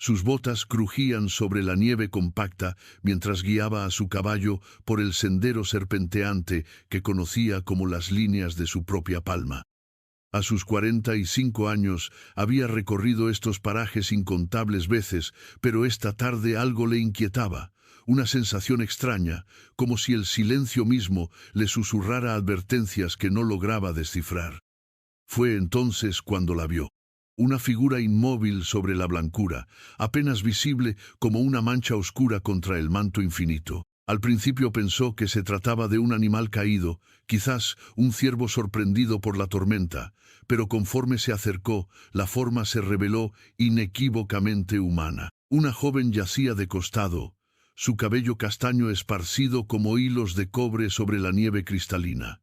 Sus botas crujían sobre la nieve compacta mientras guiaba a su caballo por el sendero serpenteante que conocía como las líneas de su propia palma. A sus 45 años había recorrido estos parajes incontables veces, pero esta tarde algo le inquietaba, una sensación extraña, como si el silencio mismo le susurrara advertencias que no lograba descifrar. Fue entonces cuando la vio. Una figura inmóvil sobre la blancura, apenas visible como una mancha oscura contra el manto infinito. Al principio pensó que se trataba de un animal caído, quizás un ciervo sorprendido por la tormenta, pero conforme se acercó, la forma se reveló inequívocamente humana. Una joven yacía de costado, su cabello castaño esparcido como hilos de cobre sobre la nieve cristalina.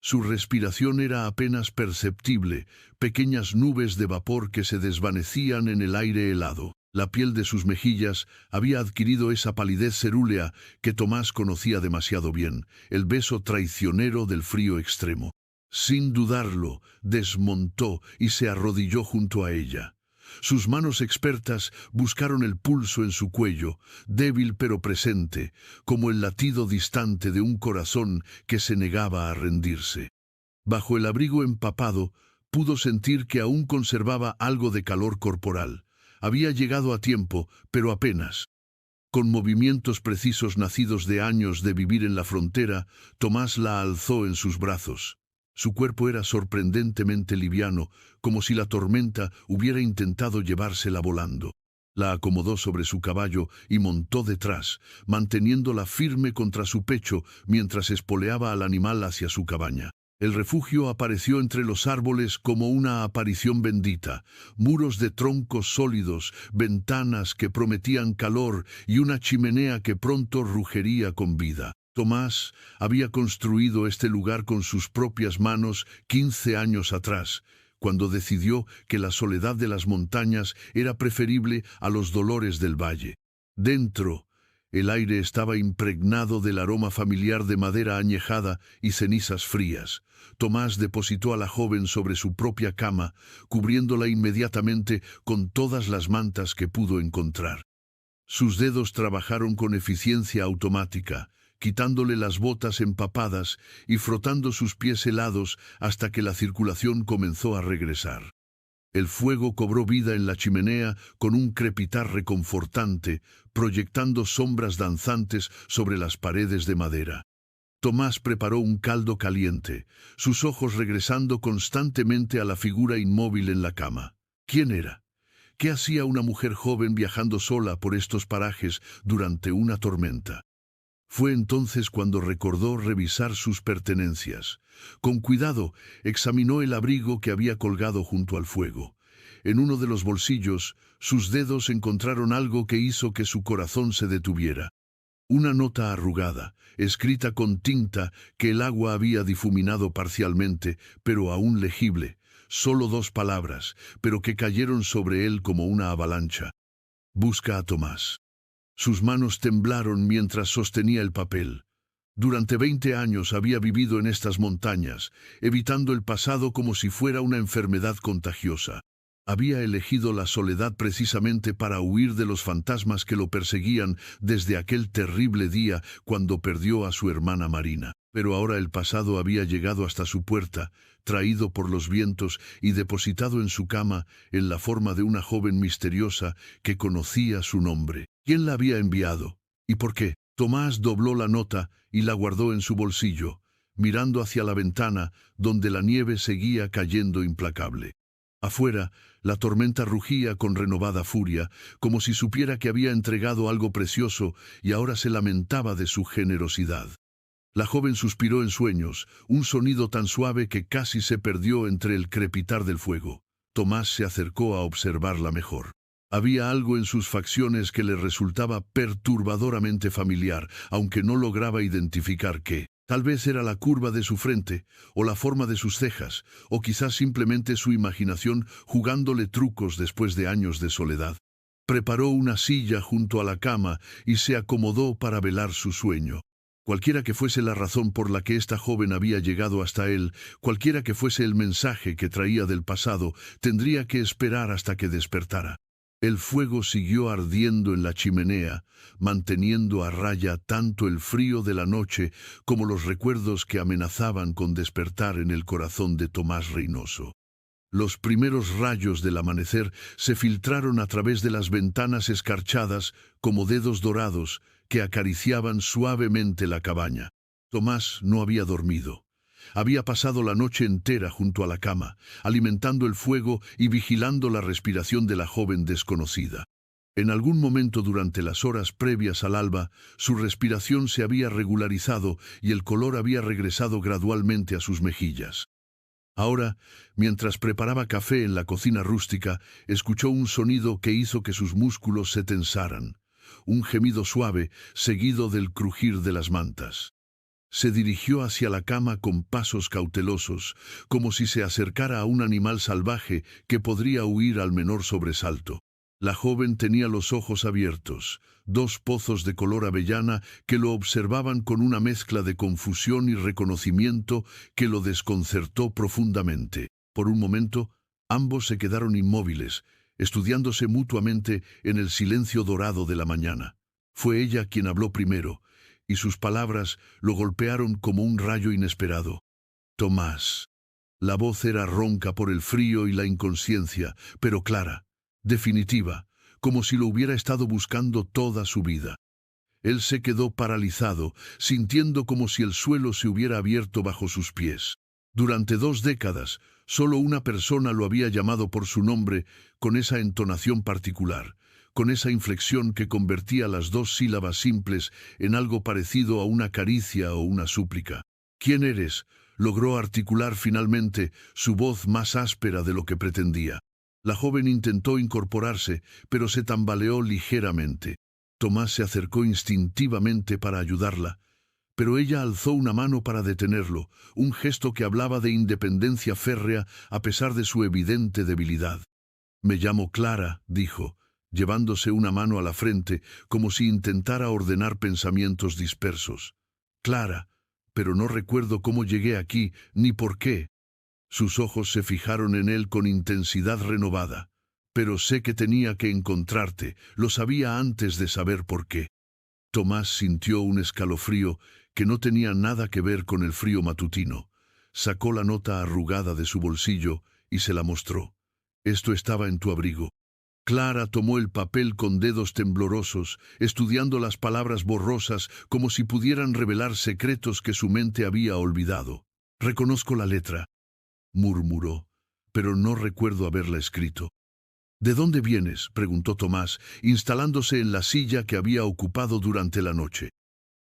Su respiración era apenas perceptible, pequeñas nubes de vapor que se desvanecían en el aire helado. La piel de sus mejillas había adquirido esa palidez cerúlea que Tomás conocía demasiado bien, el beso traicionero del frío extremo. Sin dudarlo, desmontó y se arrodilló junto a ella. Sus manos expertas buscaron el pulso en su cuello, débil pero presente, como el latido distante de un corazón que se negaba a rendirse. Bajo el abrigo empapado, pudo sentir que aún conservaba algo de calor corporal. Había llegado a tiempo, pero apenas. Con movimientos precisos nacidos de años de vivir en la frontera, Tomás la alzó en sus brazos. Su cuerpo era sorprendentemente liviano, como si la tormenta hubiera intentado llevársela volando. La acomodó sobre su caballo y montó detrás, manteniéndola firme contra su pecho mientras espoleaba al animal hacia su cabaña. El refugio apareció entre los árboles como una aparición bendita, muros de troncos sólidos, ventanas que prometían calor y una chimenea que pronto rugiría con vida. Tomás había construido este lugar con sus propias manos 15 años atrás, cuando decidió que la soledad de las montañas era preferible a los dolores del valle. Dentro, el aire estaba impregnado del aroma familiar de madera añejada y cenizas frías. Tomás depositó a la joven sobre su propia cama, cubriéndola inmediatamente con todas las mantas que pudo encontrar. Sus dedos trabajaron con eficiencia automática, quitándole las botas empapadas y frotando sus pies helados hasta que la circulación comenzó a regresar. El fuego cobró vida en la chimenea con un crepitar reconfortante, proyectando sombras danzantes sobre las paredes de madera. Tomás preparó un caldo caliente, sus ojos regresando constantemente a la figura inmóvil en la cama. ¿Quién era? ¿Qué hacía una mujer joven viajando sola por estos parajes durante una tormenta? Fue entonces cuando recordó revisar sus pertenencias. Con cuidado, examinó el abrigo que había colgado junto al fuego. En uno de los bolsillos, sus dedos encontraron algo que hizo que su corazón se detuviera. Una nota arrugada, escrita con tinta que el agua había difuminado parcialmente, pero aún legible. Solo 2 palabras, pero que cayeron sobre él como una avalancha. Busca a Tomás. Sus manos temblaron mientras sostenía el papel. Durante 20 años había vivido en estas montañas, evitando el pasado como si fuera una enfermedad contagiosa. Había elegido la soledad precisamente para huir de los fantasmas que lo perseguían desde aquel terrible día cuando perdió a su hermana Marina. Pero ahora el pasado había llegado hasta su puerta, traído por los vientos y depositado en su cama en la forma de una joven misteriosa que conocía su nombre. ¿Quién la había enviado? ¿Y por qué? Tomás dobló la nota y la guardó en su bolsillo, mirando hacia la ventana donde la nieve seguía cayendo implacable. Afuera, la tormenta rugía con renovada furia, como si supiera que había entregado algo precioso y ahora se lamentaba de su generosidad. La joven suspiró en sueños, un sonido tan suave que casi se perdió entre el crepitar del fuego. Tomás se acercó a observarla mejor. Había algo en sus facciones que le resultaba perturbadoramente familiar, aunque no lograba identificar qué. Tal vez era la curva de su frente, o la forma de sus cejas, o quizás simplemente su imaginación jugándole trucos después de años de soledad. Preparó una silla junto a la cama y se acomodó para velar su sueño. Cualquiera que fuese la razón por la que esta joven había llegado hasta él, cualquiera que fuese el mensaje que traía del pasado, tendría que esperar hasta que despertara. El fuego siguió ardiendo en la chimenea, manteniendo a raya tanto el frío de la noche como los recuerdos que amenazaban con despertar en el corazón de Tomás Reynoso. Los primeros rayos del amanecer se filtraron a través de las ventanas escarchadas como dedos dorados que acariciaban suavemente la cabaña. Tomás no había dormido. Había pasado la noche entera junto a la cama, alimentando el fuego y vigilando la respiración de la joven desconocida. En algún momento durante las horas previas al alba, su respiración se había regularizado y el color había regresado gradualmente a sus mejillas. Ahora, mientras preparaba café en la cocina rústica, escuchó un sonido que hizo que sus músculos se tensaran. Un gemido suave, seguido del crujir de las mantas. Se dirigió hacia la cama con pasos cautelosos, como si se acercara a un animal salvaje que podría huir al menor sobresalto. La joven tenía los ojos abiertos, dos pozos de color avellana que lo observaban con una mezcla de confusión y reconocimiento que lo desconcertó profundamente. Por un momento, ambos se quedaron inmóviles, estudiándose mutuamente en el silencio dorado de la mañana. Fue ella quien habló primero, y sus palabras lo golpearon como un rayo inesperado. Tomás. La voz era ronca por el frío y la inconsciencia, pero clara, definitiva, como si lo hubiera estado buscando toda su vida. Él se quedó paralizado, sintiendo como si el suelo se hubiera abierto bajo sus pies. Durante 2 décadas, solo una persona lo había llamado por su nombre con esa entonación particular, con esa inflexión que convertía las 2 sílabas simples en algo parecido a una caricia o una súplica. «¿Quién eres?», logró articular finalmente, su voz más áspera de lo que pretendía. La joven intentó incorporarse, pero se tambaleó ligeramente. Tomás se acercó instintivamente para ayudarla, pero ella alzó una mano para detenerlo, un gesto que hablaba de independencia férrea a pesar de su evidente debilidad. «Me llamo Clara», dijo, llevándose una mano a la frente como si intentara ordenar pensamientos dispersos. «Clara, pero no recuerdo cómo llegué aquí ni por qué». Sus ojos se fijaron en él con intensidad renovada. «Pero sé que tenía que encontrarte, lo sabía antes de saber por qué». Tomás sintió un escalofrío que no tenía nada que ver con el frío matutino. Sacó la nota arrugada de su bolsillo y se la mostró. «Esto estaba en tu abrigo». Clara tomó el papel con dedos temblorosos, estudiando las palabras borrosas como si pudieran revelar secretos que su mente había olvidado. «Reconozco la letra», murmuró, «pero no recuerdo haberla escrito». «¿De dónde vienes?», preguntó Tomás, instalándose en la silla que había ocupado durante la noche.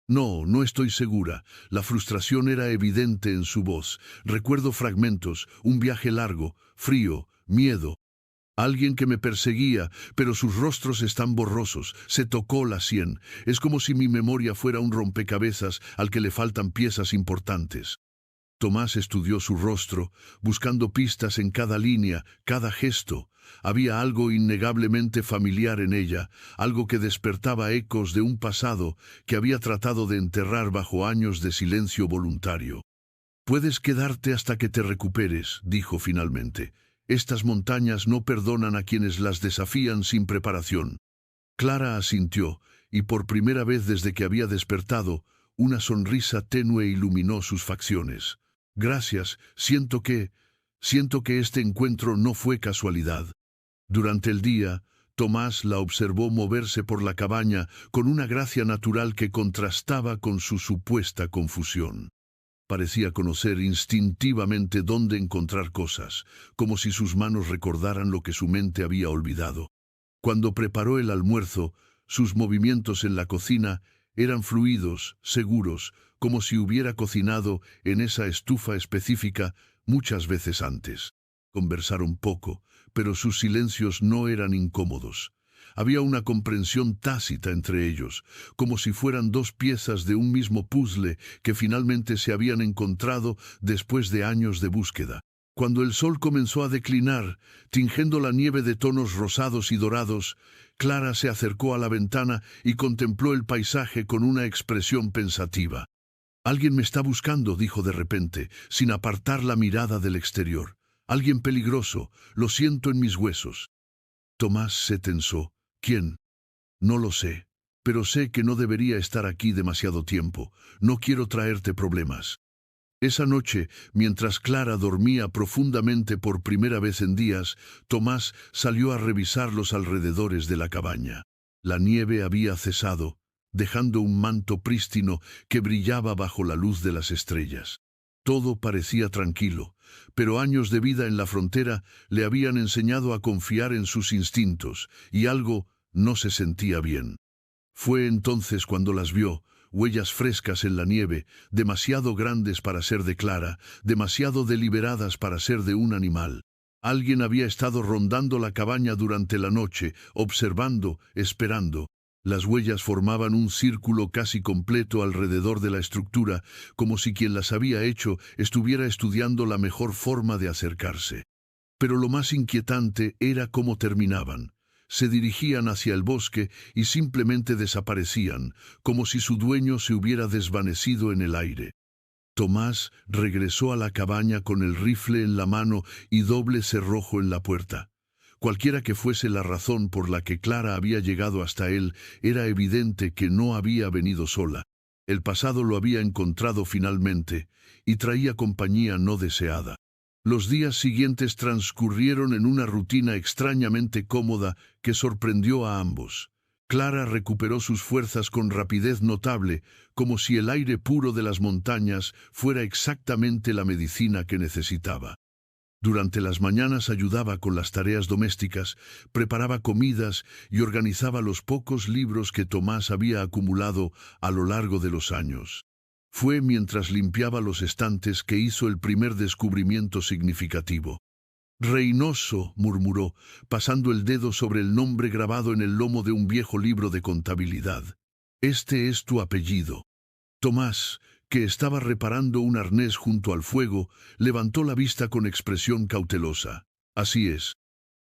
«No estoy segura». La frustración era evidente en su voz. «Recuerdo fragmentos, un viaje largo, frío, miedo. Alguien que me perseguía, pero sus rostros están borrosos». Se tocó la sien. «Es como si mi memoria fuera un rompecabezas al que le faltan piezas importantes». Tomás estudió su rostro, buscando pistas en cada línea, cada gesto. Había algo innegablemente familiar en ella, algo que despertaba ecos de un pasado que había tratado de enterrar bajo años de silencio voluntario. «Puedes quedarte hasta que te recuperes», dijo finalmente. «Estas montañas no perdonan a quienes las desafían sin preparación». Clara asintió, y por primera vez desde que había despertado, una sonrisa tenue iluminó sus facciones. «Gracias, siento que este encuentro no fue casualidad». Durante el día, Tomás la observó moverse por la cabaña con una gracia natural que contrastaba con su supuesta confusión. Parecía conocer instintivamente dónde encontrar cosas, como si sus manos recordaran lo que su mente había olvidado. Cuando preparó el almuerzo, sus movimientos en la cocina eran fluidos, seguros, como si hubiera cocinado en esa estufa específica muchas veces antes. Conversaron poco, pero sus silencios no eran incómodos. Había una comprensión tácita entre ellos, como si fueran 2 piezas de un mismo puzzle que finalmente se habían encontrado después de años de búsqueda. Cuando el sol comenzó a declinar, tingiendo la nieve de tonos rosados y dorados, Clara se acercó a la ventana y contempló el paisaje con una expresión pensativa. «Alguien me está buscando», dijo de repente, sin apartar la mirada del exterior. «Alguien peligroso, lo siento en mis huesos». Tomás se tensó. ¿Quién? No lo sé. Pero sé que no debería estar aquí demasiado tiempo. No quiero traerte problemas. Esa noche, mientras Clara dormía profundamente por primera vez en días, Tomás salió a revisar los alrededores de la cabaña. La nieve había cesado, dejando un manto prístino que brillaba bajo la luz de las estrellas. Todo parecía tranquilo, pero años de vida en la frontera le habían enseñado a confiar en sus instintos, y algo no se sentía bien. Fue entonces cuando las vio, huellas frescas en la nieve, demasiado grandes para ser de Clara, demasiado deliberadas para ser de un animal. Alguien había estado rondando la cabaña durante la noche, observando, esperando. Las huellas formaban un círculo casi completo alrededor de la estructura, como si quien las había hecho estuviera estudiando la mejor forma de acercarse. Pero lo más inquietante era cómo terminaban. Se dirigían hacia el bosque y simplemente desaparecían, como si su dueño se hubiera desvanecido en el aire. Tomás regresó a la cabaña con el rifle en la mano y doble cerrojo en la puerta. Cualquiera que fuese la razón por la que Clara había llegado hasta él, era evidente que no había venido sola. El pasado lo había encontrado finalmente, y traía compañía no deseada. Los días siguientes transcurrieron en una rutina extrañamente cómoda que sorprendió a ambos. Clara recuperó sus fuerzas con rapidez notable, como si el aire puro de las montañas fuera exactamente la medicina que necesitaba. Durante las mañanas ayudaba con las tareas domésticas, preparaba comidas y organizaba los pocos libros que Tomás había acumulado a lo largo de los años. Fue mientras limpiaba los estantes que hizo el primer descubrimiento significativo. Reynoso, murmuró, pasando el dedo sobre el nombre grabado en el lomo de un viejo libro de contabilidad. Este es tu apellido. Tomás, que estaba reparando un arnés junto al fuego, levantó la vista con expresión cautelosa. Así es.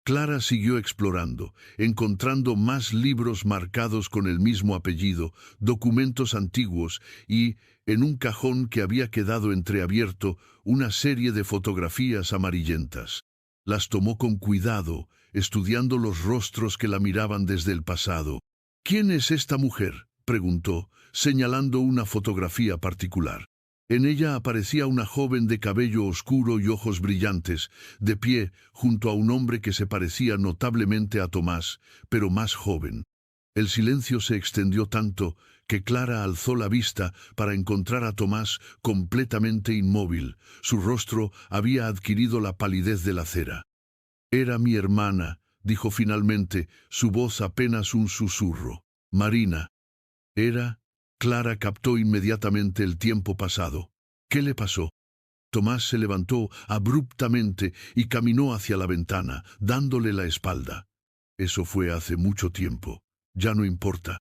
Clara siguió explorando, encontrando más libros marcados con el mismo apellido, documentos antiguos y, en un cajón que había quedado entreabierto, una serie de fotografías amarillentas. Las tomó con cuidado, estudiando los rostros que la miraban desde el pasado. ¿Quién es esta mujer?, preguntó, señalando una fotografía particular. En ella aparecía una joven de cabello oscuro y ojos brillantes, de pie junto a un hombre que se parecía notablemente a Tomás, pero más joven. El silencio se extendió tanto que Clara alzó la vista para encontrar a Tomás completamente inmóvil. Su rostro había adquirido la palidez de la cera. «Era mi hermana», dijo finalmente, su voz apenas un susurro. «Marina». «Era». Clara captó inmediatamente el tiempo pasado. ¿Qué le pasó? Tomás se levantó abruptamente y caminó hacia la ventana, dándole la espalda. Eso fue hace mucho tiempo. Ya no importa.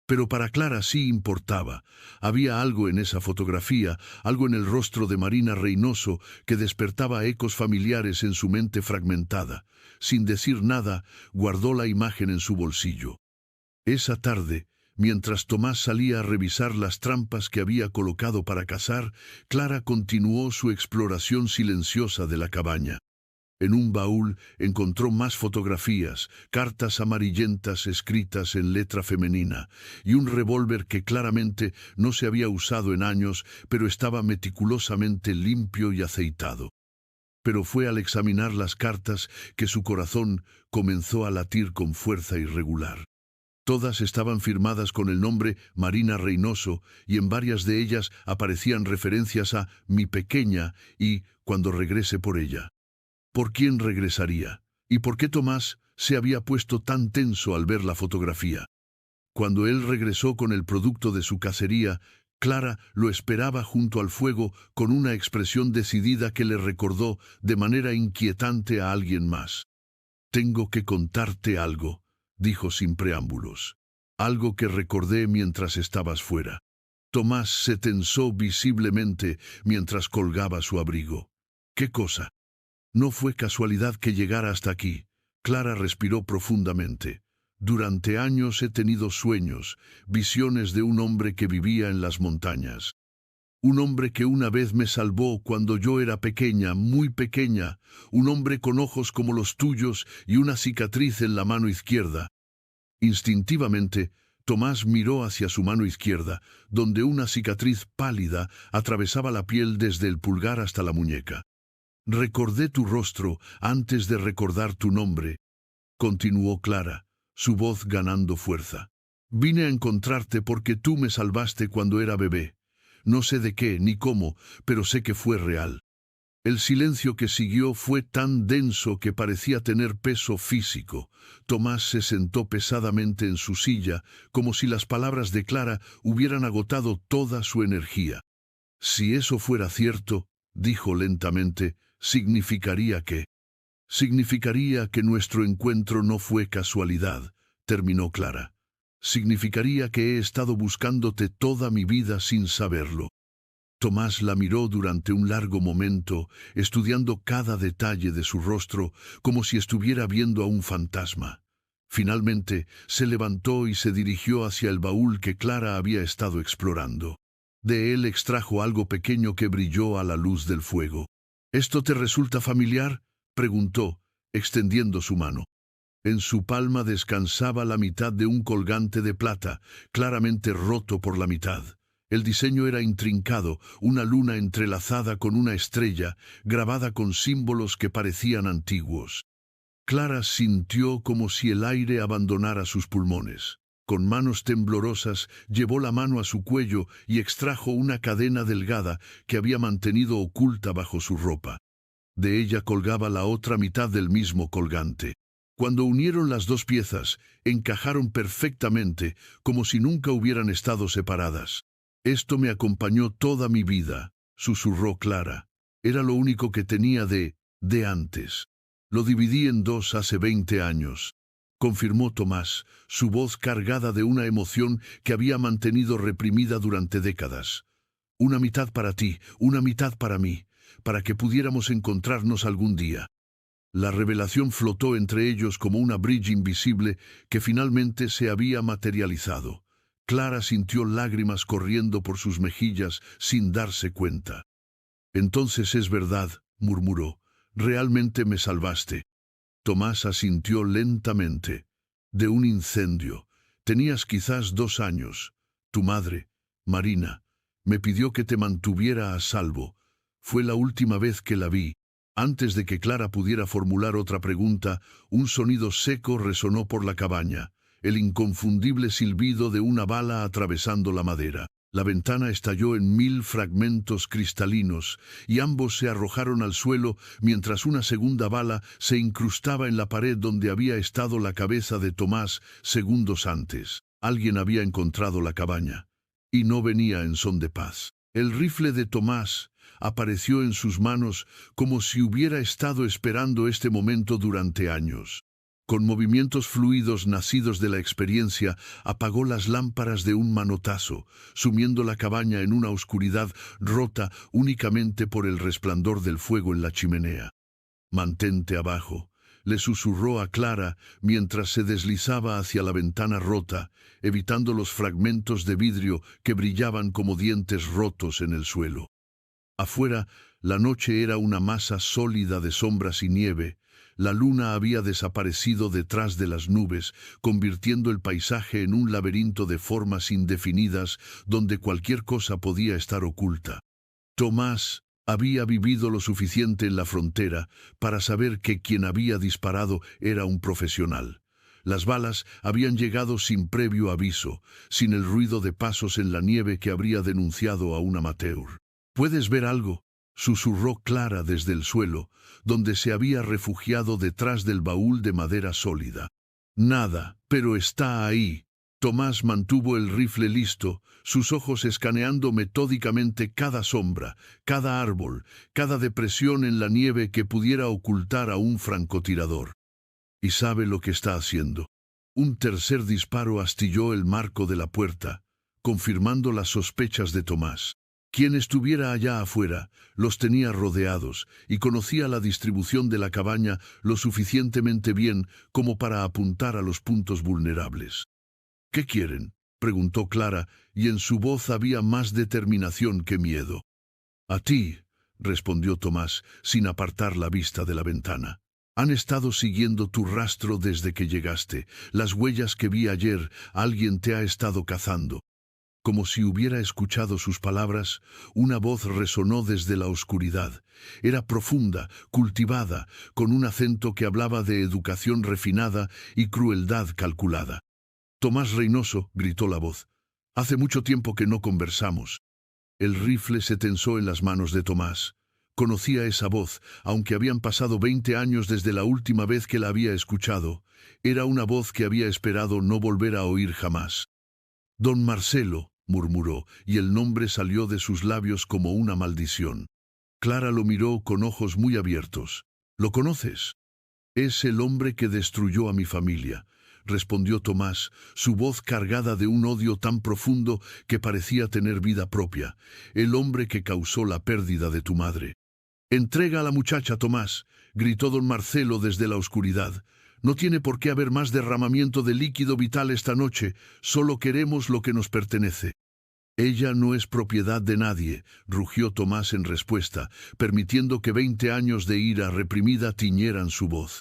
Pero para Clara sí importaba. Había algo en esa fotografía, algo en el rostro de Marina Reynoso que despertaba ecos familiares en su mente fragmentada. Sin decir nada, guardó la imagen en su bolsillo. Esa tarde, mientras Tomás salía a revisar las trampas que había colocado para cazar, Clara continuó su exploración silenciosa de la cabaña. En un baúl encontró más fotografías, cartas amarillentas escritas en letra femenina, y un revólver que claramente no se había usado en años, pero estaba meticulosamente limpio y aceitado. Pero fue al examinar las cartas que su corazón comenzó a latir con fuerza irregular. Todas estaban firmadas con el nombre Marina Reynoso y en varias de ellas aparecían referencias a «mi pequeña» y «cuando regrese por ella». ¿Por quién regresaría? ¿Y por qué Tomás se había puesto tan tenso al ver la fotografía? Cuando él regresó con el producto de su cacería, Clara lo esperaba junto al fuego con una expresión decidida que le recordó de manera inquietante a alguien más. «Tengo que contarte algo», dijo sin preámbulos. «Algo que recordé mientras estabas fuera». Tomás se tensó visiblemente mientras colgaba su abrigo. «¿Qué cosa?» «No fue casualidad que llegara hasta aquí». Clara respiró profundamente. «Durante años he tenido sueños, visiones de un hombre que vivía en las montañas. Un hombre que una vez me salvó cuando yo era pequeña, muy pequeña, un hombre con ojos como los tuyos y una cicatriz en la mano izquierda. Instintivamente, Tomás miró hacia su mano izquierda, donde una cicatriz pálida atravesaba la piel desde el pulgar hasta la muñeca. Recordé tu rostro antes de recordar tu nombre, continuó Clara, su voz ganando fuerza. Vine a encontrarte porque tú me salvaste cuando era bebé. No sé de qué ni cómo, pero sé que fue real. El silencio que siguió fue tan denso que parecía tener peso físico. Tomás se sentó pesadamente en su silla, como si las palabras de Clara hubieran agotado toda su energía. Si eso fuera cierto, dijo lentamente, significaría que nuestro encuentro no fue casualidad, terminó Clara. Significaría que he estado buscándote toda mi vida sin saberlo. Tomás la miró durante un largo momento, estudiando cada detalle de su rostro, como si estuviera viendo a un fantasma. Finalmente, se levantó y se dirigió hacia el baúl que Clara había estado explorando. De él extrajo algo pequeño que brilló a la luz del fuego. ¿Esto te resulta familiar?, preguntó, extendiendo su mano. En su palma descansaba la mitad de un colgante de plata, claramente roto por la mitad. El diseño era intrincado, una luna entrelazada con una estrella, grabada con símbolos que parecían antiguos. Clara sintió como si el aire abandonara sus pulmones. Con manos temblorosas, llevó la mano a su cuello y extrajo una cadena delgada que había mantenido oculta bajo su ropa. De ella colgaba la otra mitad del mismo colgante. Cuando unieron las dos piezas, encajaron perfectamente, como si nunca hubieran estado separadas. Esto me acompañó toda mi vida, susurró Clara. Era lo único que tenía de antes. Lo dividí en dos hace 20 años. Confirmó Tomás, su voz cargada de una emoción que había mantenido reprimida durante décadas. Una mitad para ti, una mitad para mí, para que pudiéramos encontrarnos algún día. La revelación flotó entre ellos como una bridge invisible que finalmente se había materializado. Clara sintió lágrimas corriendo por sus mejillas sin darse cuenta. Entonces es verdad, murmuró, realmente me salvaste. Tomás asintió lentamente. De un incendio. Tenías quizás 2 años. Tu madre, Marina, me pidió que te mantuviera a salvo. Fue la última vez que la vi. Antes de que Clara pudiera formular otra pregunta, un sonido seco resonó por la cabaña, el inconfundible silbido de una bala atravesando la madera. La ventana estalló en 1000 fragmentos cristalinos, y ambos se arrojaron al suelo mientras una segunda bala se incrustaba en la pared donde había estado la cabeza de Tomás segundos antes. Alguien había encontrado la cabaña, y no venía en son de paz. El rifle de Tomás apareció en sus manos como si hubiera estado esperando este momento durante años. Con movimientos fluidos nacidos de la experiencia, apagó las lámparas de un manotazo, sumiendo la cabaña en una oscuridad rota únicamente por el resplandor del fuego en la chimenea. «Mantente abajo», le susurró a Clara mientras se deslizaba hacia la ventana rota, evitando los fragmentos de vidrio que brillaban como dientes rotos en el suelo. Afuera, la noche era una masa sólida de sombras y nieve. La luna había desaparecido detrás de las nubes, convirtiendo el paisaje en un laberinto de formas indefinidas donde cualquier cosa podía estar oculta. Tomás había vivido lo suficiente en la frontera para saber que quien había disparado era un profesional. Las balas habían llegado sin previo aviso, sin el ruido de pasos en la nieve que habría denunciado a un amateur. «¿Puedes ver algo?», susurró Clara desde el suelo, donde se había refugiado detrás del baúl de madera sólida. «Nada, pero está ahí». Tomás mantuvo el rifle listo, sus ojos escaneando metódicamente cada sombra, cada árbol, cada depresión en la nieve que pudiera ocultar a un francotirador. Y sabe lo que está haciendo. Un tercer disparo astilló el marco de la puerta, confirmando las sospechas de Tomás. Quien estuviera allá afuera los tenía rodeados y conocía la distribución de la cabaña lo suficientemente bien como para apuntar a los puntos vulnerables. «¿Qué quieren?», preguntó Clara, y en su voz había más determinación que miedo. A ti, respondió Tomás, sin apartar la vista de la ventana. Han estado siguiendo tu rastro desde que llegaste. Las huellas que vi ayer, alguien te ha estado cazando. Como si hubiera escuchado sus palabras, una voz resonó desde la oscuridad. Era profunda, cultivada, con un acento que hablaba de educación refinada y crueldad calculada. Tomás Reynoso, gritó la voz. Hace mucho tiempo que no conversamos. El rifle se tensó en las manos de Tomás. Conocía esa voz, aunque habían pasado 20 años desde la última vez que la había escuchado. Era una voz que había esperado no volver a oír jamás. Don Marcelo, murmuró, y el nombre salió de sus labios como una maldición. Clara lo miró con ojos muy abiertos. ¿Lo conoces? Es el hombre que destruyó a mi familia, respondió Tomás, su voz cargada de un odio tan profundo que parecía tener vida propia. El hombre que causó la pérdida de tu madre. Entrega a la muchacha, Tomás, gritó don Marcelo desde la oscuridad. No tiene por qué haber más derramamiento de líquido vital esta noche, solo queremos lo que nos pertenece. Ella no es propiedad de nadie, rugió Tomás en respuesta, permitiendo que 20 años de ira reprimida tiñeran su voz.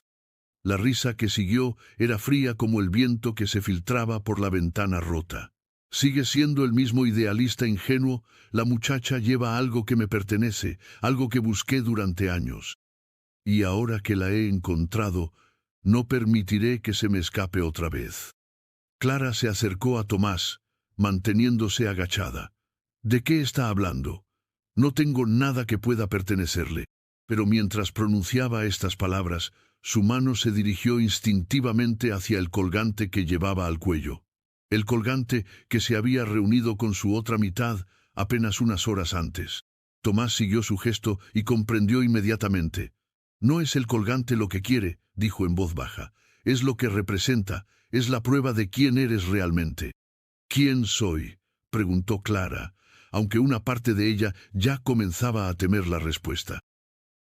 La risa que siguió era fría como el viento que se filtraba por la ventana rota. Sigue siendo el mismo idealista ingenuo, la muchacha lleva algo que me pertenece, algo que busqué durante años. Y ahora que la he encontrado, no permitiré que se me escape otra vez. Clara se acercó a Tomás, manteniéndose agachada. ¿De qué está hablando? No tengo nada que pueda pertenecerle. Pero mientras pronunciaba estas palabras, su mano se dirigió instintivamente hacia el colgante que llevaba al cuello. El colgante que se había reunido con su otra mitad apenas unas horas antes. Tomás siguió su gesto y comprendió inmediatamente. No es el colgante lo que quiere, dijo en voz baja. Es lo que representa, es la prueba de quién eres realmente. ¿Quién soy?, preguntó Clara, aunque una parte de ella ya comenzaba a temer la respuesta.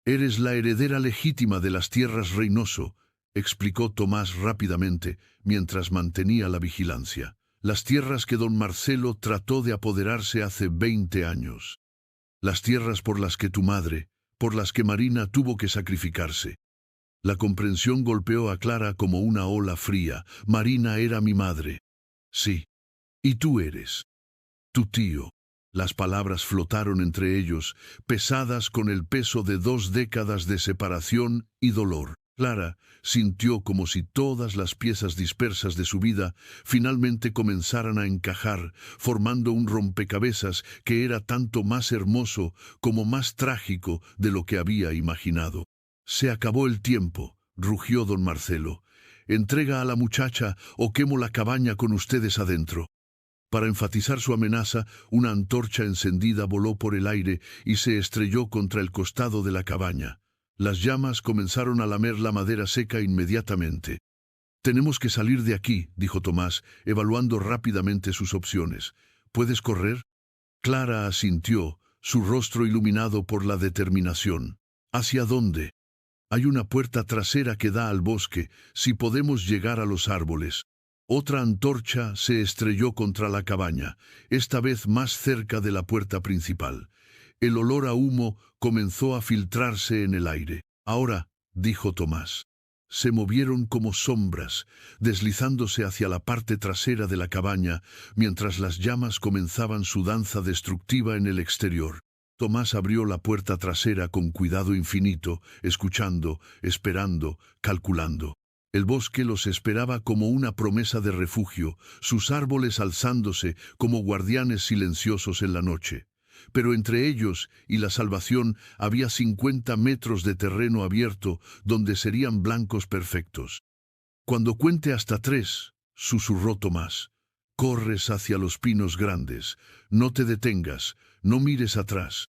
Eres la heredera legítima de las tierras Reynoso, explicó Tomás rápidamente, mientras mantenía la vigilancia. Las tierras que don Marcelo trató de apoderarse hace 20 años. Las tierras por las que tu madre, por las que Marina tuvo que sacrificarse. La comprensión golpeó a Clara como una ola fría. Marina era mi madre. Sí. Y tú eres tu tío. Las palabras flotaron entre ellos, pesadas con el peso de 2 décadas de separación y dolor. Clara sintió como si todas las piezas dispersas de su vida finalmente comenzaran a encajar, formando un rompecabezas que era tanto más hermoso como más trágico de lo que había imaginado. Se acabó el tiempo, rugió don Marcelo. Entrega a la muchacha o quemo la cabaña con ustedes adentro. Para enfatizar su amenaza, una antorcha encendida voló por el aire y se estrelló contra el costado de la cabaña. Las llamas comenzaron a lamer la madera seca inmediatamente. «Tenemos que salir de aquí», dijo Tomás, evaluando rápidamente sus opciones. «¿Puedes correr?» Clara asintió, su rostro iluminado por la determinación. «¿Hacia dónde?» «Hay una puerta trasera que da al bosque, si podemos llegar a los árboles». Otra antorcha se estrelló contra la cabaña, esta vez más cerca de la puerta principal. El olor a humo comenzó a filtrarse en el aire. «Ahora», dijo Tomás. Se movieron como sombras, deslizándose hacia la parte trasera de la cabaña, mientras las llamas comenzaban su danza destructiva en el exterior. Tomás abrió la puerta trasera con cuidado infinito, escuchando, esperando, calculando. El bosque los esperaba como una promesa de refugio, sus árboles alzándose como guardianes silenciosos en la noche. Pero entre ellos y la salvación había 50 metros de terreno abierto donde serían blancos perfectos. «Cuando cuente hasta 3», susurró Tomás, «corres hacia los pinos grandes. No te detengas, no mires atrás».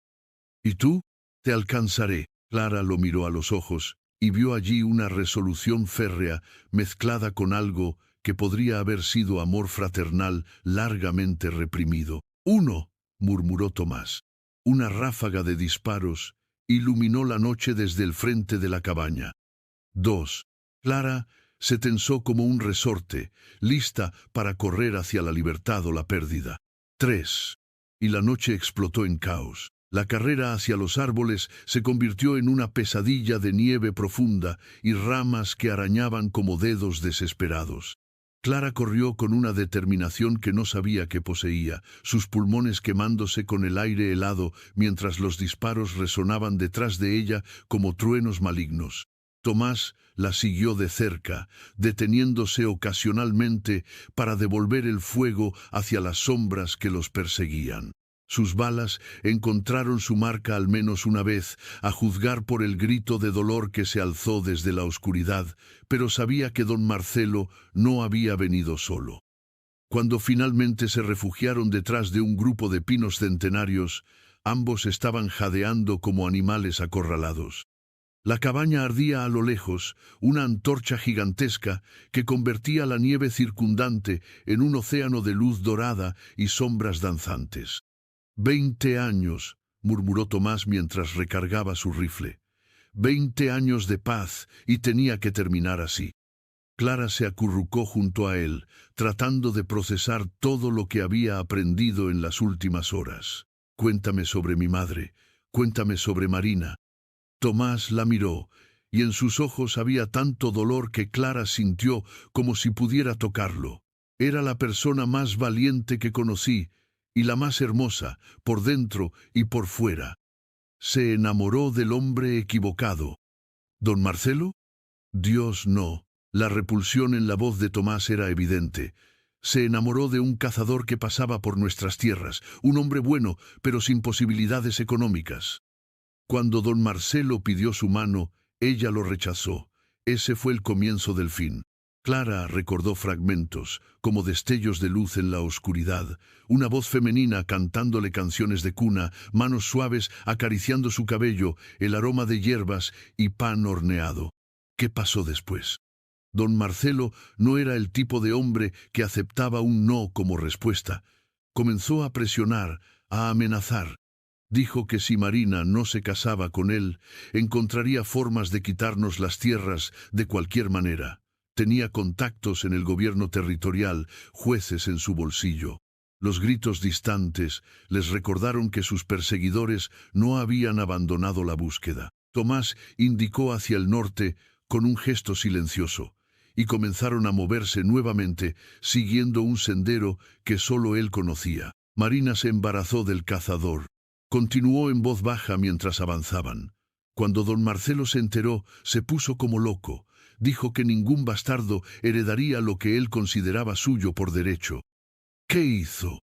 «¿Y tú?» «Te alcanzaré». Clara lo miró a los ojos y vio allí una resolución férrea mezclada con algo que podría haber sido amor fraternal largamente reprimido. «Uno», murmuró Tomás. Una ráfaga de disparos iluminó la noche desde el frente de la cabaña. 2. Clara Se tensó como un resorte, lista para correr hacia la libertad o la pérdida. 3. Y la noche explotó en caos. La carrera hacia los árboles se convirtió en una pesadilla de nieve profunda y ramas que arañaban como dedos desesperados. Clara corrió con una determinación que no sabía que poseía, sus pulmones quemándose con el aire helado mientras los disparos resonaban detrás de ella como truenos malignos. Tomás la siguió de cerca, deteniéndose ocasionalmente para devolver el fuego hacia las sombras que los perseguían. Sus balas encontraron su marca al menos una vez, a juzgar por el grito de dolor que se alzó desde la oscuridad, pero sabía que don Marcelo no había venido solo. Cuando finalmente se refugiaron detrás de un grupo de pinos centenarios, ambos estaban jadeando como animales acorralados. La cabaña ardía a lo lejos, una antorcha gigantesca que convertía la nieve circundante en un océano de luz dorada y sombras danzantes. 20 años, murmuró Tomás mientras recargaba su rifle. 20 años de paz, y tenía que terminar así. Clara se acurrucó junto a él, tratando de procesar todo lo que había aprendido en las últimas horas. Cuéntame sobre mi madre, cuéntame sobre Marina. Tomás la miró, y en sus ojos había tanto dolor que Clara sintió como si pudiera tocarlo. Era la persona más valiente que conocí, y la más hermosa, por dentro y por fuera. Se enamoró del hombre equivocado. ¿Don Marcelo? Dios, no. La repulsión en la voz de Tomás era evidente. Se enamoró de un cazador que pasaba por nuestras tierras, un hombre bueno, pero sin posibilidades económicas. Cuando don Marcelo pidió su mano, ella lo rechazó. Ese fue el comienzo del fin. Clara recordó fragmentos, como destellos de luz en la oscuridad, una voz femenina cantándole canciones de cuna, manos suaves acariciando su cabello, el aroma de hierbas y pan horneado. ¿Qué pasó después? Don Marcelo no era el tipo de hombre que aceptaba un no como respuesta. Comenzó a presionar, a amenazar. Dijo que si Marina no se casaba con él, encontraría formas de quitarnos las tierras de cualquier manera. Tenía contactos en el gobierno territorial, jueces en su bolsillo. Los gritos distantes les recordaron que sus perseguidores no habían abandonado la búsqueda. Tomás indicó hacia el norte con un gesto silencioso, y comenzaron a moverse nuevamente, siguiendo un sendero que solo él conocía. Marina se embarazó del cazador. Continuó en voz baja mientras avanzaban. Cuando don Marcelo se enteró, se puso como loco. Dijo que ningún bastardo heredaría lo que él consideraba suyo por derecho. ¿Qué hizo?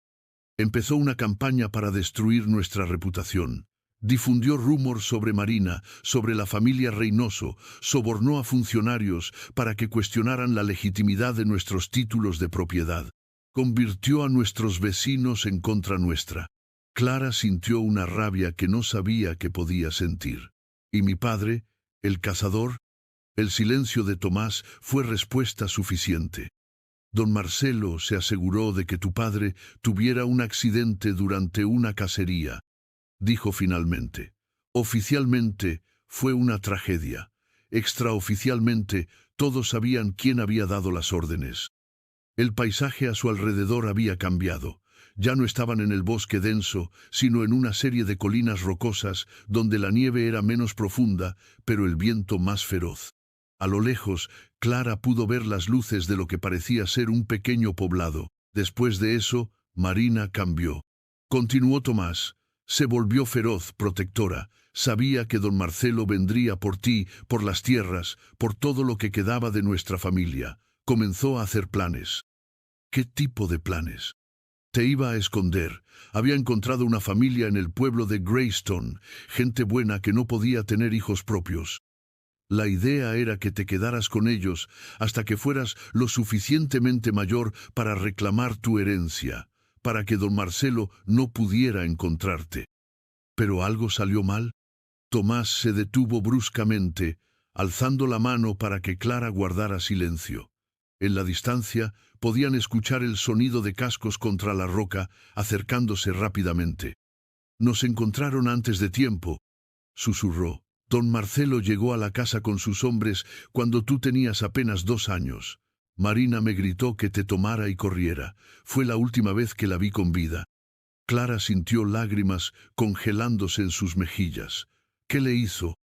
Empezó una campaña para destruir nuestra reputación. Difundió rumores sobre Marina, sobre la familia Reynoso, sobornó a funcionarios para que cuestionaran la legitimidad de nuestros títulos de propiedad. Convirtió a nuestros vecinos en contra nuestra. Clara sintió una rabia que no sabía que podía sentir. ¿Y mi padre, el cazador? El silencio de Tomás fue respuesta suficiente. Don Marcelo se aseguró de que tu padre tuviera un accidente durante una cacería, dijo finalmente. Oficialmente fue una tragedia. Extraoficialmente todos sabían quién había dado las órdenes. El paisaje a su alrededor había cambiado. Ya no estaban en el bosque denso, sino en una serie de colinas rocosas donde la nieve era menos profunda, pero el viento más feroz. A lo lejos, Clara pudo ver las luces de lo que parecía ser un pequeño poblado. Después de eso, Marina cambió. Continuó Tomás. Se volvió feroz, protectora. Sabía que don Marcelo vendría por ti, por las tierras, por todo lo que quedaba de nuestra familia. Comenzó a hacer planes. ¿Qué tipo de planes? Te iba a esconder. Había encontrado una familia en el pueblo de Greystone, gente buena que no podía tener hijos propios. La idea era que te quedaras con ellos hasta que fueras lo suficientemente mayor para reclamar tu herencia, para que don Marcelo no pudiera encontrarte. ¿Pero algo salió mal? Tomás se detuvo bruscamente, alzando la mano para que Clara guardara silencio. En la distancia podían escuchar el sonido de cascos contra la roca, acercándose rápidamente. Nos encontraron antes de tiempo, susurró. Don Marcelo llegó a la casa con sus hombres cuando tú tenías apenas 2 años. Marina me gritó que te tomara y corriera. Fue la última vez que la vi con vida. Clara sintió lágrimas congelándose en sus mejillas. ¿Qué le hizo?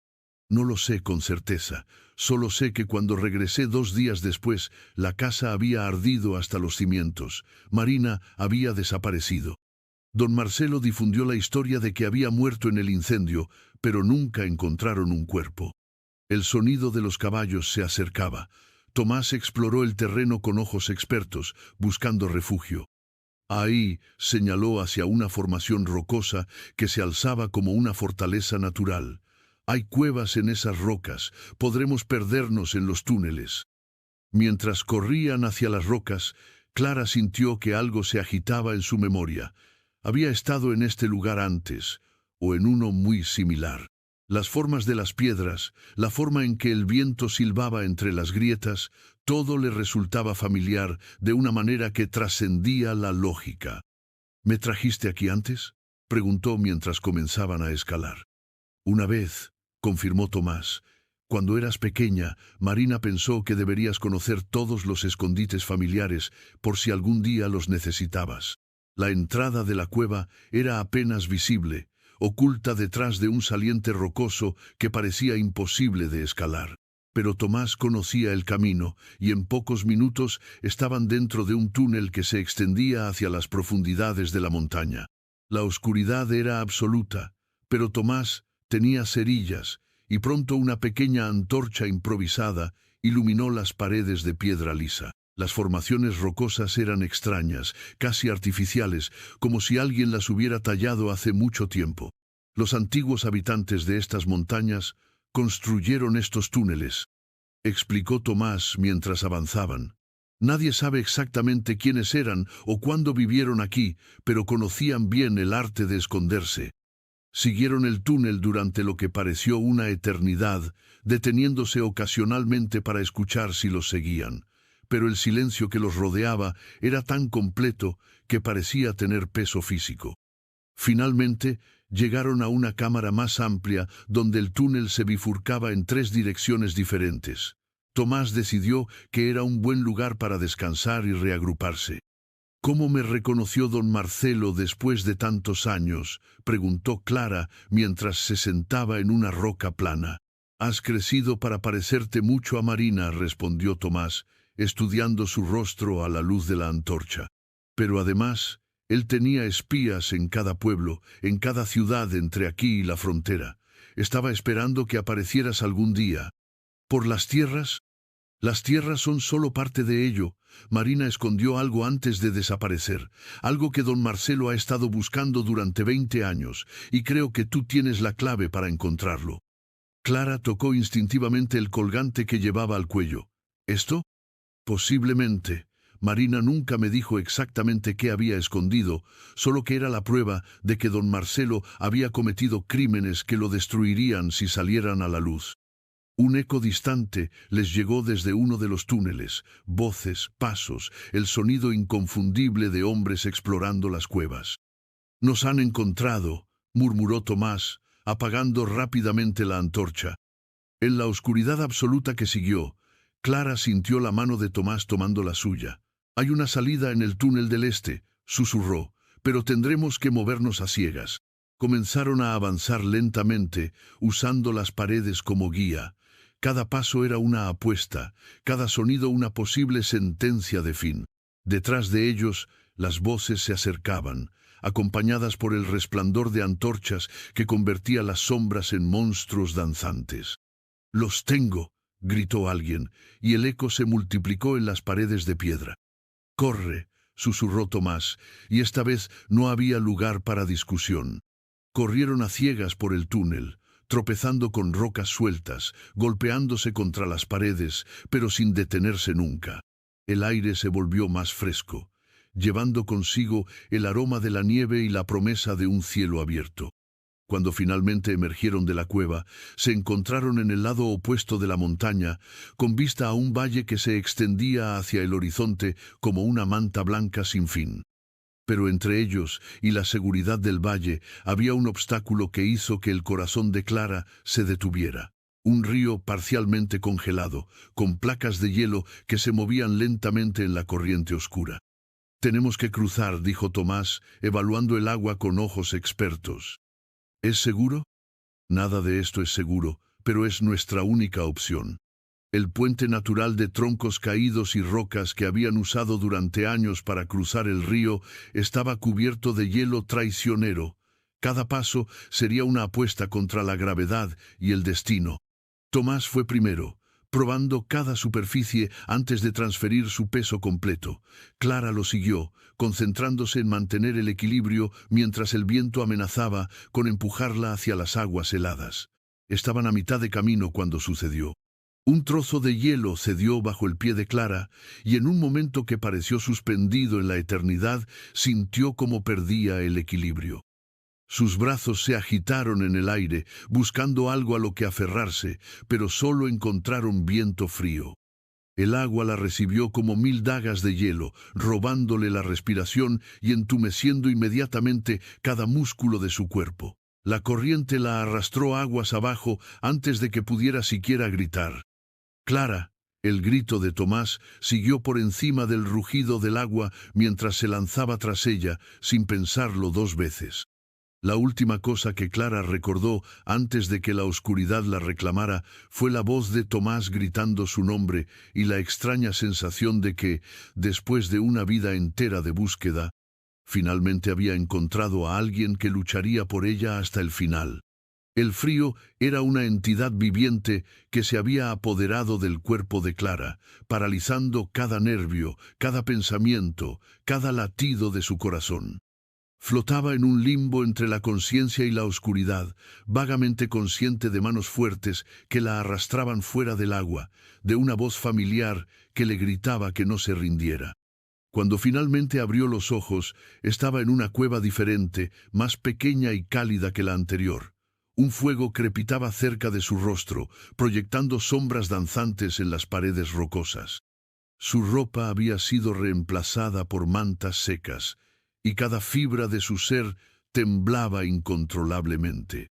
No lo sé con certeza. Solo sé que cuando regresé 2 días después, la casa había ardido hasta los cimientos. Marina había desaparecido. Don Marcelo difundió la historia de que había muerto en el incendio, pero nunca encontraron un cuerpo. El sonido de los caballos se acercaba. Tomás exploró el terreno con ojos expertos, buscando refugio. Ahí señaló hacia una formación rocosa que se alzaba como una fortaleza natural. Hay cuevas en esas rocas, podremos perdernos en los túneles. Mientras corrían hacia las rocas, Clara sintió que algo se agitaba en su memoria. Había estado en este lugar antes, o en uno muy similar. Las formas de las piedras, la forma en que el viento silbaba entre las grietas, todo le resultaba familiar de una manera que trascendía la lógica. ¿Me trajiste aquí antes?, preguntó mientras comenzaban a escalar. Una vez, confirmó Tomás. Cuando eras pequeña, Marina pensó que deberías conocer todos los escondites familiares por si algún día los necesitabas. La entrada de la cueva era apenas visible, oculta detrás de un saliente rocoso que parecía imposible de escalar. Pero Tomás conocía el camino y en pocos minutos estaban dentro de un túnel que se extendía hacia las profundidades de la montaña. La oscuridad era absoluta, pero Tomás tenía cerillas y pronto una pequeña antorcha improvisada iluminó las paredes de piedra lisa. Las formaciones rocosas eran extrañas, casi artificiales, como si alguien las hubiera tallado hace mucho tiempo. Los antiguos habitantes de estas montañas construyeron estos túneles, explicó Tomás mientras avanzaban. Nadie sabe exactamente quiénes eran o cuándo vivieron aquí, pero conocían bien el arte de esconderse. Siguieron el túnel durante lo que pareció una eternidad, deteniéndose ocasionalmente para escuchar si los seguían. Pero el silencio que los rodeaba era tan completo que parecía tener peso físico. Finalmente, llegaron a una cámara más amplia donde el túnel se bifurcaba en 3 direcciones diferentes. Tomás decidió que era un buen lugar para descansar y reagruparse. ¿Cómo me reconoció don Marcelo después de tantos años?, preguntó Clara mientras se sentaba en una roca plana. Has crecido para parecerte mucho a Marina, respondió Tomás, estudiando su rostro a la luz de la antorcha. Pero además, él tenía espías en cada pueblo, en cada ciudad entre aquí y la frontera. Estaba esperando que aparecieras algún día. ¿Por las tierras? Las tierras son solo parte de ello. Marina escondió algo antes de desaparecer, algo que don Marcelo ha estado buscando durante 20 años, y creo que tú tienes la clave para encontrarlo. Clara tocó instintivamente el colgante que llevaba al cuello. ¿Esto? Posiblemente. Marina nunca me dijo exactamente qué había escondido, solo que era la prueba de que don Marcelo había cometido crímenes que lo destruirían si salieran a la luz. Un eco distante les llegó desde uno de los túneles, voces, pasos, el sonido inconfundible de hombres explorando las cuevas. «Nos han encontrado», murmuró Tomás, apagando rápidamente la antorcha. En la oscuridad absoluta que siguió, Clara sintió la mano de Tomás tomando la suya. «Hay una salida en el túnel del este», susurró, «pero tendremos que movernos a ciegas». Comenzaron a avanzar lentamente, usando las paredes como guía. Cada paso era una apuesta, cada sonido una posible sentencia de fin. Detrás de ellos, las voces se acercaban, acompañadas por el resplandor de antorchas que convertía las sombras en monstruos danzantes. «Los tengo», gritó alguien, y el eco se multiplicó en las paredes de piedra. «Corre», susurró Tomás, y esta vez no había lugar para discusión. Corrieron a ciegas por el túnel, tropezando con rocas sueltas, golpeándose contra las paredes, pero sin detenerse nunca. El aire se volvió más fresco, llevando consigo el aroma de la nieve y la promesa de un cielo abierto. Cuando finalmente emergieron de la cueva, se encontraron en el lado opuesto de la montaña, con vista a un valle que se extendía hacia el horizonte como una manta blanca sin fin. Pero entre ellos y la seguridad del valle había un obstáculo que hizo que el corazón de Clara se detuviera. Un río parcialmente congelado, con placas de hielo que se movían lentamente en la corriente oscura. «Tenemos que cruzar», dijo Tomás, evaluando el agua con ojos expertos. «¿Es seguro?» «Nada de esto es seguro, pero es nuestra única opción». El puente natural de troncos caídos y rocas que habían usado durante años para cruzar el río estaba cubierto de hielo traicionero. Cada paso sería una apuesta contra la gravedad y el destino. Tomás fue primero, probando cada superficie antes de transferir su peso completo. Clara lo siguió, concentrándose en mantener el equilibrio mientras el viento amenazaba con empujarla hacia las aguas heladas. Estaban a mitad de camino cuando sucedió. Un trozo de hielo cedió bajo el pie de Clara, y en un momento que pareció suspendido en la eternidad, sintió como perdía el equilibrio. Sus brazos se agitaron en el aire, buscando algo a lo que aferrarse, pero solo encontraron viento frío. El agua la recibió como 1000 dagas de hielo, robándole la respiración y entumeciendo inmediatamente cada músculo de su cuerpo. La corriente la arrastró aguas abajo antes de que pudiera siquiera gritar. «Clara», el grito de Tomás siguió por encima del rugido del agua mientras se lanzaba tras ella, sin pensarlo 2 veces. La última cosa que Clara recordó antes de que la oscuridad la reclamara fue la voz de Tomás gritando su nombre y la extraña sensación de que, después de una vida entera de búsqueda, finalmente había encontrado a alguien que lucharía por ella hasta el final. El frío era una entidad viviente que se había apoderado del cuerpo de Clara, paralizando cada nervio, cada pensamiento, cada latido de su corazón. Flotaba en un limbo entre la conciencia y la oscuridad, vagamente consciente de manos fuertes que la arrastraban fuera del agua, de una voz familiar que le gritaba que no se rindiera. Cuando finalmente abrió los ojos, estaba en una cueva diferente, más pequeña y cálida que la anterior. Un fuego crepitaba cerca de su rostro, proyectando sombras danzantes en las paredes rocosas. Su ropa había sido reemplazada por mantas secas, y cada fibra de su ser temblaba incontrolablemente.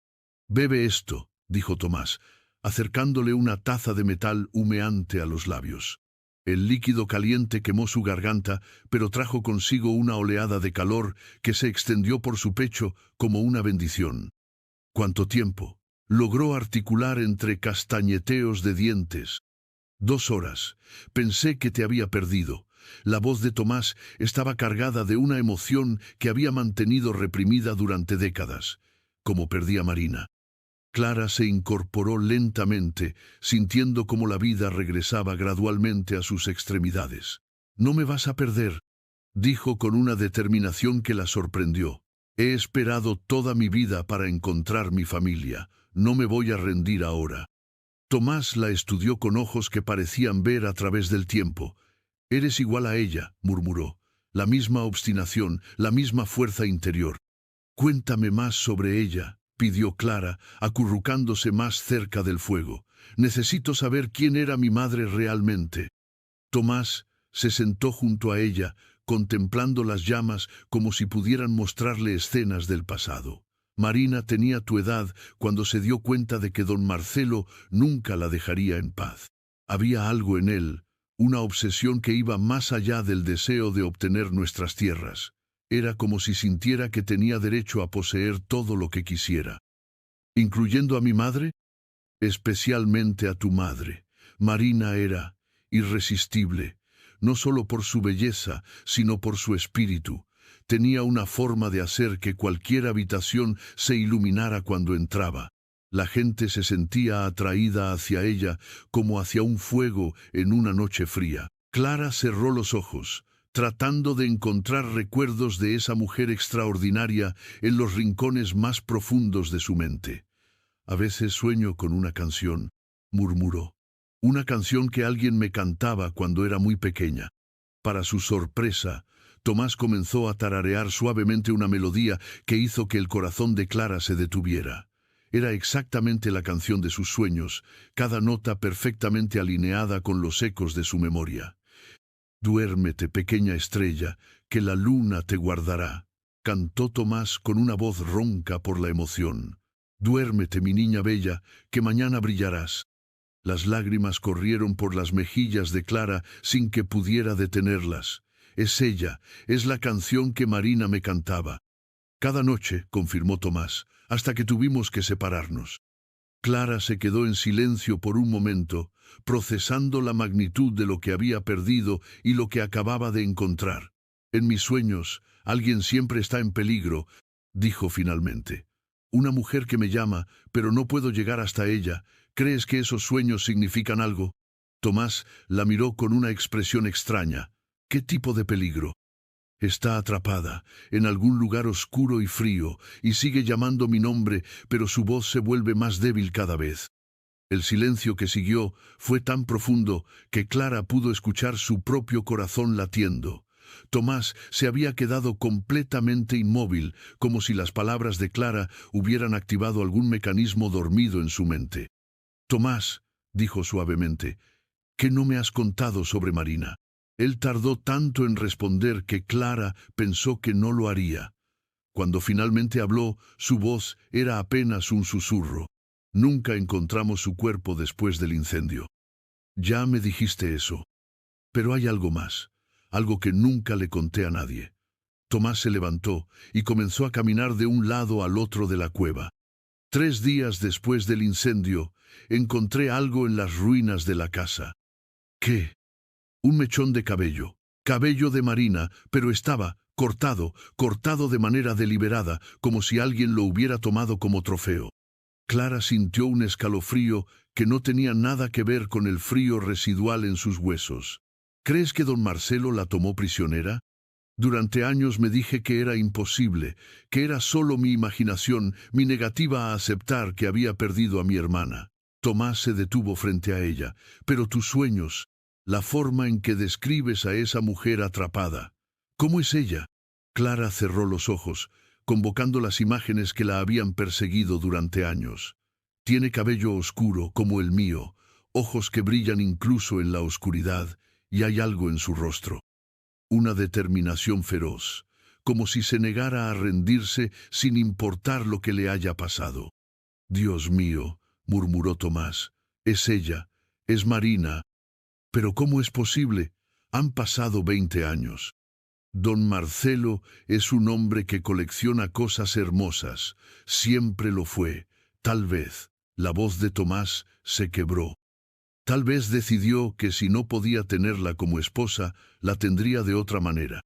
«Bebe esto», dijo Tomás, acercándole una taza de metal humeante a los labios. El líquido caliente quemó su garganta, pero trajo consigo una oleada de calor que se extendió por su pecho como una bendición. «¿Cuánto tiempo?», logró articular entre castañeteos de dientes. «2 horas. Pensé que te había perdido». La voz de Tomás estaba cargada de una emoción que había mantenido reprimida durante décadas, como perdí a Marina. Clara se incorporó lentamente, sintiendo cómo la vida regresaba gradualmente a sus extremidades. «No me vas a perder», dijo con una determinación que la sorprendió. «He esperado toda mi vida para encontrar mi familia. No me voy a rendir ahora». Tomás la estudió con ojos que parecían ver a través del tiempo. «Eres igual a ella», murmuró. «La misma obstinación, la misma fuerza interior». «Cuéntame más sobre ella», pidió Clara, acurrucándose más cerca del fuego. «Necesito saber quién era mi madre realmente». Tomás se sentó junto a ella, contemplando las llamas como si pudieran mostrarle escenas del pasado. Marina tenía tu edad cuando se dio cuenta de que don Marcelo nunca la dejaría en paz. Había algo en él, una obsesión que iba más allá del deseo de obtener nuestras tierras. Era como si sintiera que tenía derecho a poseer todo lo que quisiera. ¿Incluyendo a mi madre? Especialmente a tu madre. Marina era irresistible, no solo por su belleza, sino por su espíritu. Tenía una forma de hacer que cualquier habitación se iluminara cuando entraba. La gente se sentía atraída hacia ella como hacia un fuego en una noche fría. Clara cerró los ojos, tratando de encontrar recuerdos de esa mujer extraordinaria en los rincones más profundos de su mente. «A veces sueño con una canción», murmuró. «Una canción que alguien me cantaba cuando era muy pequeña». Para su sorpresa, Tomás comenzó a tararear suavemente una melodía que hizo que el corazón de Clara se detuviera. Era exactamente la canción de sus sueños, cada nota perfectamente alineada con los ecos de su memoria. Duérmete, pequeña estrella, que la luna te guardará, cantó Tomás con una voz ronca por la emoción. Duérmete, mi niña bella, que mañana brillarás. Las lágrimas corrieron por las mejillas de Clara sin que pudiera detenerlas. Es ella, es la canción que Marina me cantaba. Cada noche, confirmó Tomás, hasta que tuvimos que separarnos. Clara se quedó en silencio por un momento, procesando la magnitud de lo que había perdido y lo que acababa de encontrar. En mis sueños, alguien siempre está en peligro, dijo finalmente. Una mujer que me llama, pero no puedo llegar hasta ella. ¿Crees que esos sueños significan algo? Tomás la miró con una expresión extraña. ¿Qué tipo de peligro? Está atrapada, en algún lugar oscuro y frío, y sigue llamando mi nombre, pero su voz se vuelve más débil cada vez. El silencio que siguió fue tan profundo que Clara pudo escuchar su propio corazón latiendo. Tomás se había quedado completamente inmóvil, como si las palabras de Clara hubieran activado algún mecanismo dormido en su mente. Tomás, dijo suavemente, ¿qué no me has contado sobre Marina? Él tardó tanto en responder que Clara pensó que no lo haría. Cuando finalmente habló, su voz era apenas un susurro. Nunca encontramos su cuerpo después del incendio. Ya me dijiste eso. Pero hay algo más, algo que nunca le conté a nadie. Tomás se levantó y comenzó a caminar de un lado al otro de la cueva. 3 días después del incendio, encontré algo en las ruinas de la casa. ¿Qué? Un mechón de cabello. Cabello de Marina, pero estaba cortado de manera deliberada, como si alguien lo hubiera tomado como trofeo. Clara sintió un escalofrío que no tenía nada que ver con el frío residual en sus huesos. ¿Crees que don Marcelo la tomó prisionera? Durante años me dije que era imposible, que era solo mi imaginación, mi negativa a aceptar que había perdido a mi hermana. Tomás se detuvo frente a ella. Pero tus sueños, la forma en que describes a esa mujer atrapada. ¿Cómo es ella? Clara cerró los ojos, convocando las imágenes que la habían perseguido durante años. Tiene cabello oscuro como el mío, ojos que brillan incluso en la oscuridad, y hay algo en su rostro. Una determinación feroz, como si se negara a rendirse sin importar lo que le haya pasado. Dios mío, murmuró Tomás, es ella, es Marina. Pero ¿cómo es posible? Han pasado 20 años. Don Marcelo es un hombre que colecciona cosas hermosas, siempre lo fue. Tal vez, la voz de Tomás se quebró. Tal vez decidió que si no podía tenerla como esposa, la tendría de otra manera.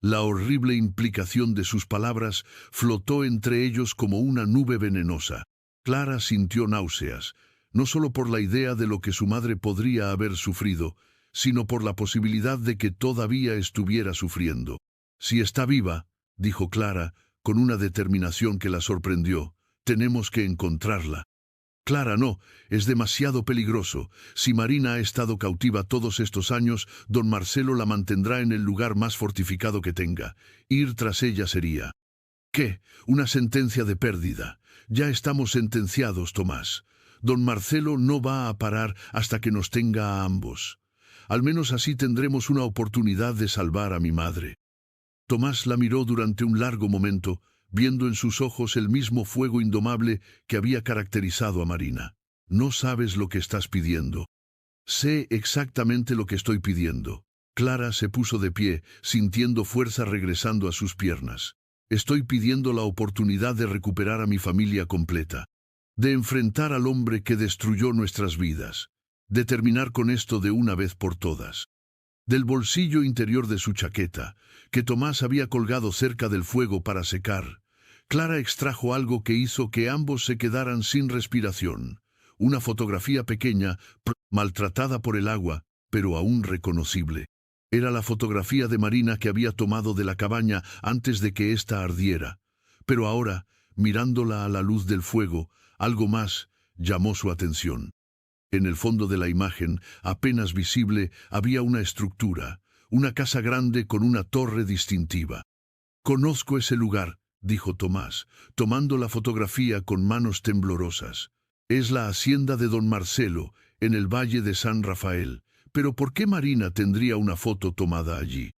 La horrible implicación de sus palabras flotó entre ellos como una nube venenosa. Clara sintió náuseas, no solo por la idea de lo que su madre podría haber sufrido, sino por la posibilidad de que todavía estuviera sufriendo. Si está viva, dijo Clara, con una determinación que la sorprendió, tenemos que encontrarla. Clara, no, es demasiado peligroso. Si Marina ha estado cautiva todos estos años, don Marcelo la mantendrá en el lugar más fortificado que tenga. Ir tras ella sería... ¿Qué? Una sentencia de pérdida. Ya estamos sentenciados, Tomás. Don Marcelo no va a parar hasta que nos tenga a ambos. Al menos así tendremos una oportunidad de salvar a mi madre. Tomás la miró durante un largo momento, viendo en sus ojos el mismo fuego indomable que había caracterizado a Marina. No sabes lo que estás pidiendo. Sé exactamente lo que estoy pidiendo. Clara se puso de pie, sintiendo fuerza regresando a sus piernas. Estoy pidiendo la oportunidad de recuperar a mi familia completa, de enfrentar al hombre que destruyó nuestras vidas, de terminar con esto de una vez por todas. Del bolsillo interior de su chaqueta, que Tomás había colgado cerca del fuego para secar, Clara extrajo algo que hizo que ambos se quedaran sin respiración. Una fotografía pequeña, maltratada por el agua, pero aún reconocible. Era la fotografía de Marina que había tomado de la cabaña antes de que ésta ardiera. Pero ahora, mirándola a la luz del fuego, algo más llamó su atención. En el fondo de la imagen, apenas visible, había una estructura, una casa grande con una torre distintiva. «Conozco ese lugar», dijo Tomás, tomando la fotografía con manos temblorosas. «Es la hacienda de don Marcelo, en el Valle de San Rafael, Pero ¿por qué Marina tendría una foto tomada allí?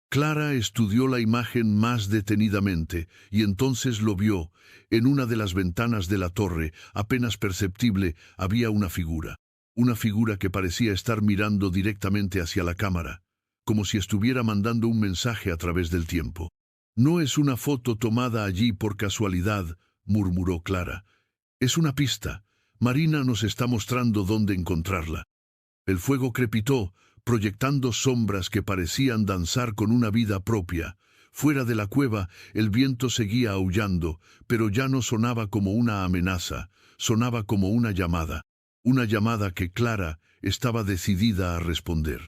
Clara estudió la imagen más detenidamente y entonces lo vio. En una de las ventanas de la torre, apenas perceptible, había una figura. Una figura que parecía estar mirando directamente hacia la cámara, como si estuviera mandando un mensaje a través del tiempo. No es una foto tomada allí por casualidad, murmuró Clara. Es una pista. Marina nos está mostrando dónde encontrarla. El fuego crepitó, proyectando sombras que parecían danzar con una vida propia. Fuera de la cueva, el viento seguía aullando, pero ya no sonaba como una amenaza, sonaba como una llamada que Clara estaba decidida a responder.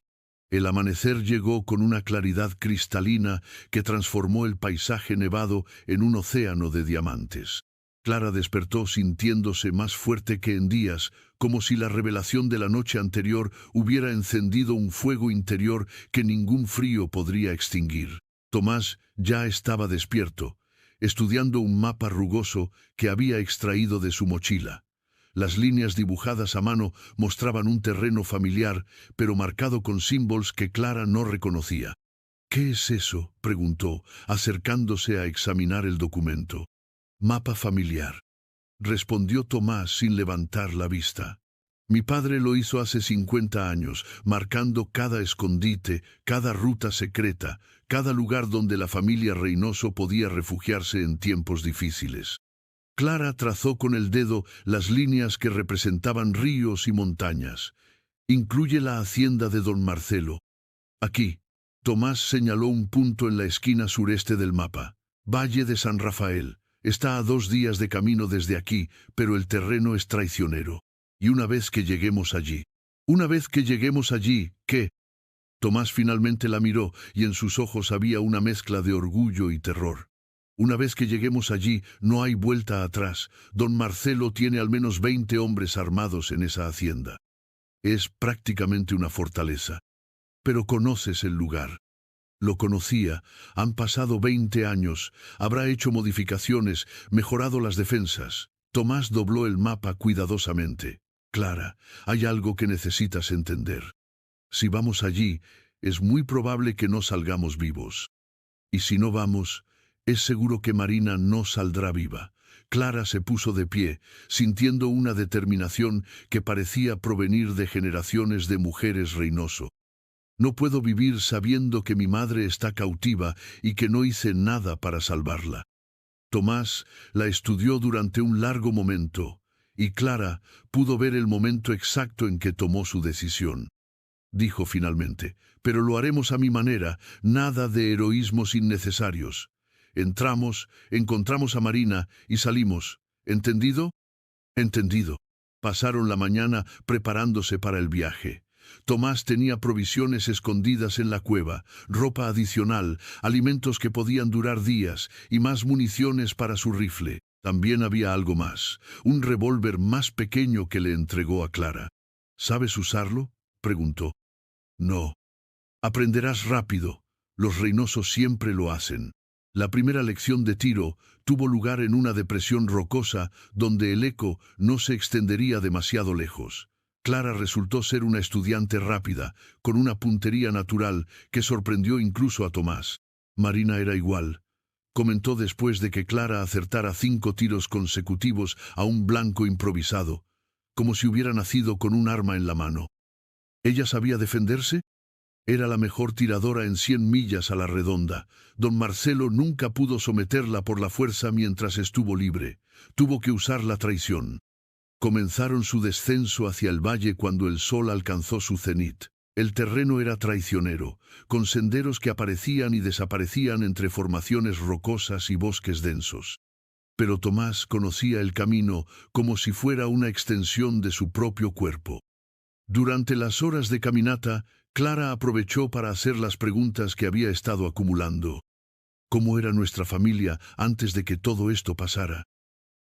El amanecer llegó con una claridad cristalina que transformó el paisaje nevado en un océano de diamantes. Clara despertó sintiéndose más fuerte que en días, como si la revelación de la noche anterior hubiera encendido un fuego interior que ningún frío podría extinguir. Tomás ya estaba despierto, estudiando un mapa rugoso que había extraído de su mochila. Las líneas dibujadas a mano mostraban un terreno familiar, pero marcado con símbolos que Clara no reconocía. «¿Qué es eso?», preguntó, acercándose a examinar el documento. «Mapa familiar», respondió Tomás sin levantar la vista. «Mi padre lo hizo hace 50 años, marcando cada escondite, cada ruta secreta, cada lugar donde la familia Reynoso podía refugiarse en tiempos difíciles». Clara trazó con el dedo las líneas que representaban ríos y montañas. «Incluye la hacienda de don Marcelo. Aquí». Tomás señaló un punto en la esquina sureste del mapa. «Valle de San Rafael. Está a 2 días de camino desde aquí, pero el terreno es traicionero. Y una vez que lleguemos allí». «Una vez que lleguemos allí, ¿qué?». Tomás finalmente la miró y en sus ojos había una mezcla de orgullo y terror. «Una vez que lleguemos allí, no hay vuelta atrás. Don Marcelo tiene al menos 20 hombres armados en esa hacienda. Es prácticamente una fortaleza. Pero conoces el lugar». Lo conocía. Han pasado 20 años. Habrá hecho modificaciones, mejorado las defensas. Tomás dobló el mapa cuidadosamente. «Clara, hay algo que necesitas entender. Si vamos allí, es muy probable que no salgamos vivos. Y si no vamos, es seguro que Marina no saldrá viva». Clara se puso de pie, sintiendo una determinación que parecía provenir de generaciones de mujeres Reynoso. «No puedo vivir sabiendo que mi madre está cautiva y que no hice nada para salvarla». Tomás la estudió durante un largo momento, y Clara pudo ver el momento exacto en que tomó su decisión. Dijo finalmente: «Pero lo haremos a mi manera, nada de heroísmos innecesarios. Entramos, encontramos a Marina y salimos. ¿Entendido?». «Entendido». Pasaron la mañana preparándose para el viaje. Tomás tenía provisiones escondidas en la cueva, ropa adicional, alimentos que podían durar días y más municiones para su rifle. También había algo más, un revólver más pequeño que le entregó a Clara. «¿Sabes usarlo?», preguntó. «No». «Aprenderás rápido. Los Reynosos siempre lo hacen». La primera lección de tiro tuvo lugar en una depresión rocosa donde el eco no se extendería demasiado lejos. Clara resultó ser una estudiante rápida, con una puntería natural que sorprendió incluso a Tomás. «Marina era igual», comentó después de que Clara acertara 5 tiros consecutivos a un blanco improvisado, como si hubiera nacido con un arma en la mano. ¿Ella sabía defenderse? Era la mejor tiradora en 100 millas a la redonda. Don Marcelo nunca pudo someterla por la fuerza mientras estuvo libre. Tuvo que usar la traición. Comenzaron su descenso hacia el valle cuando el sol alcanzó su cenit. El terreno era traicionero, con senderos que aparecían y desaparecían entre formaciones rocosas y bosques densos. Pero Tomás conocía el camino como si fuera una extensión de su propio cuerpo. Durante las horas de caminata, Clara aprovechó para hacer las preguntas que había estado acumulando. ¿Cómo era nuestra familia antes de que todo esto pasara?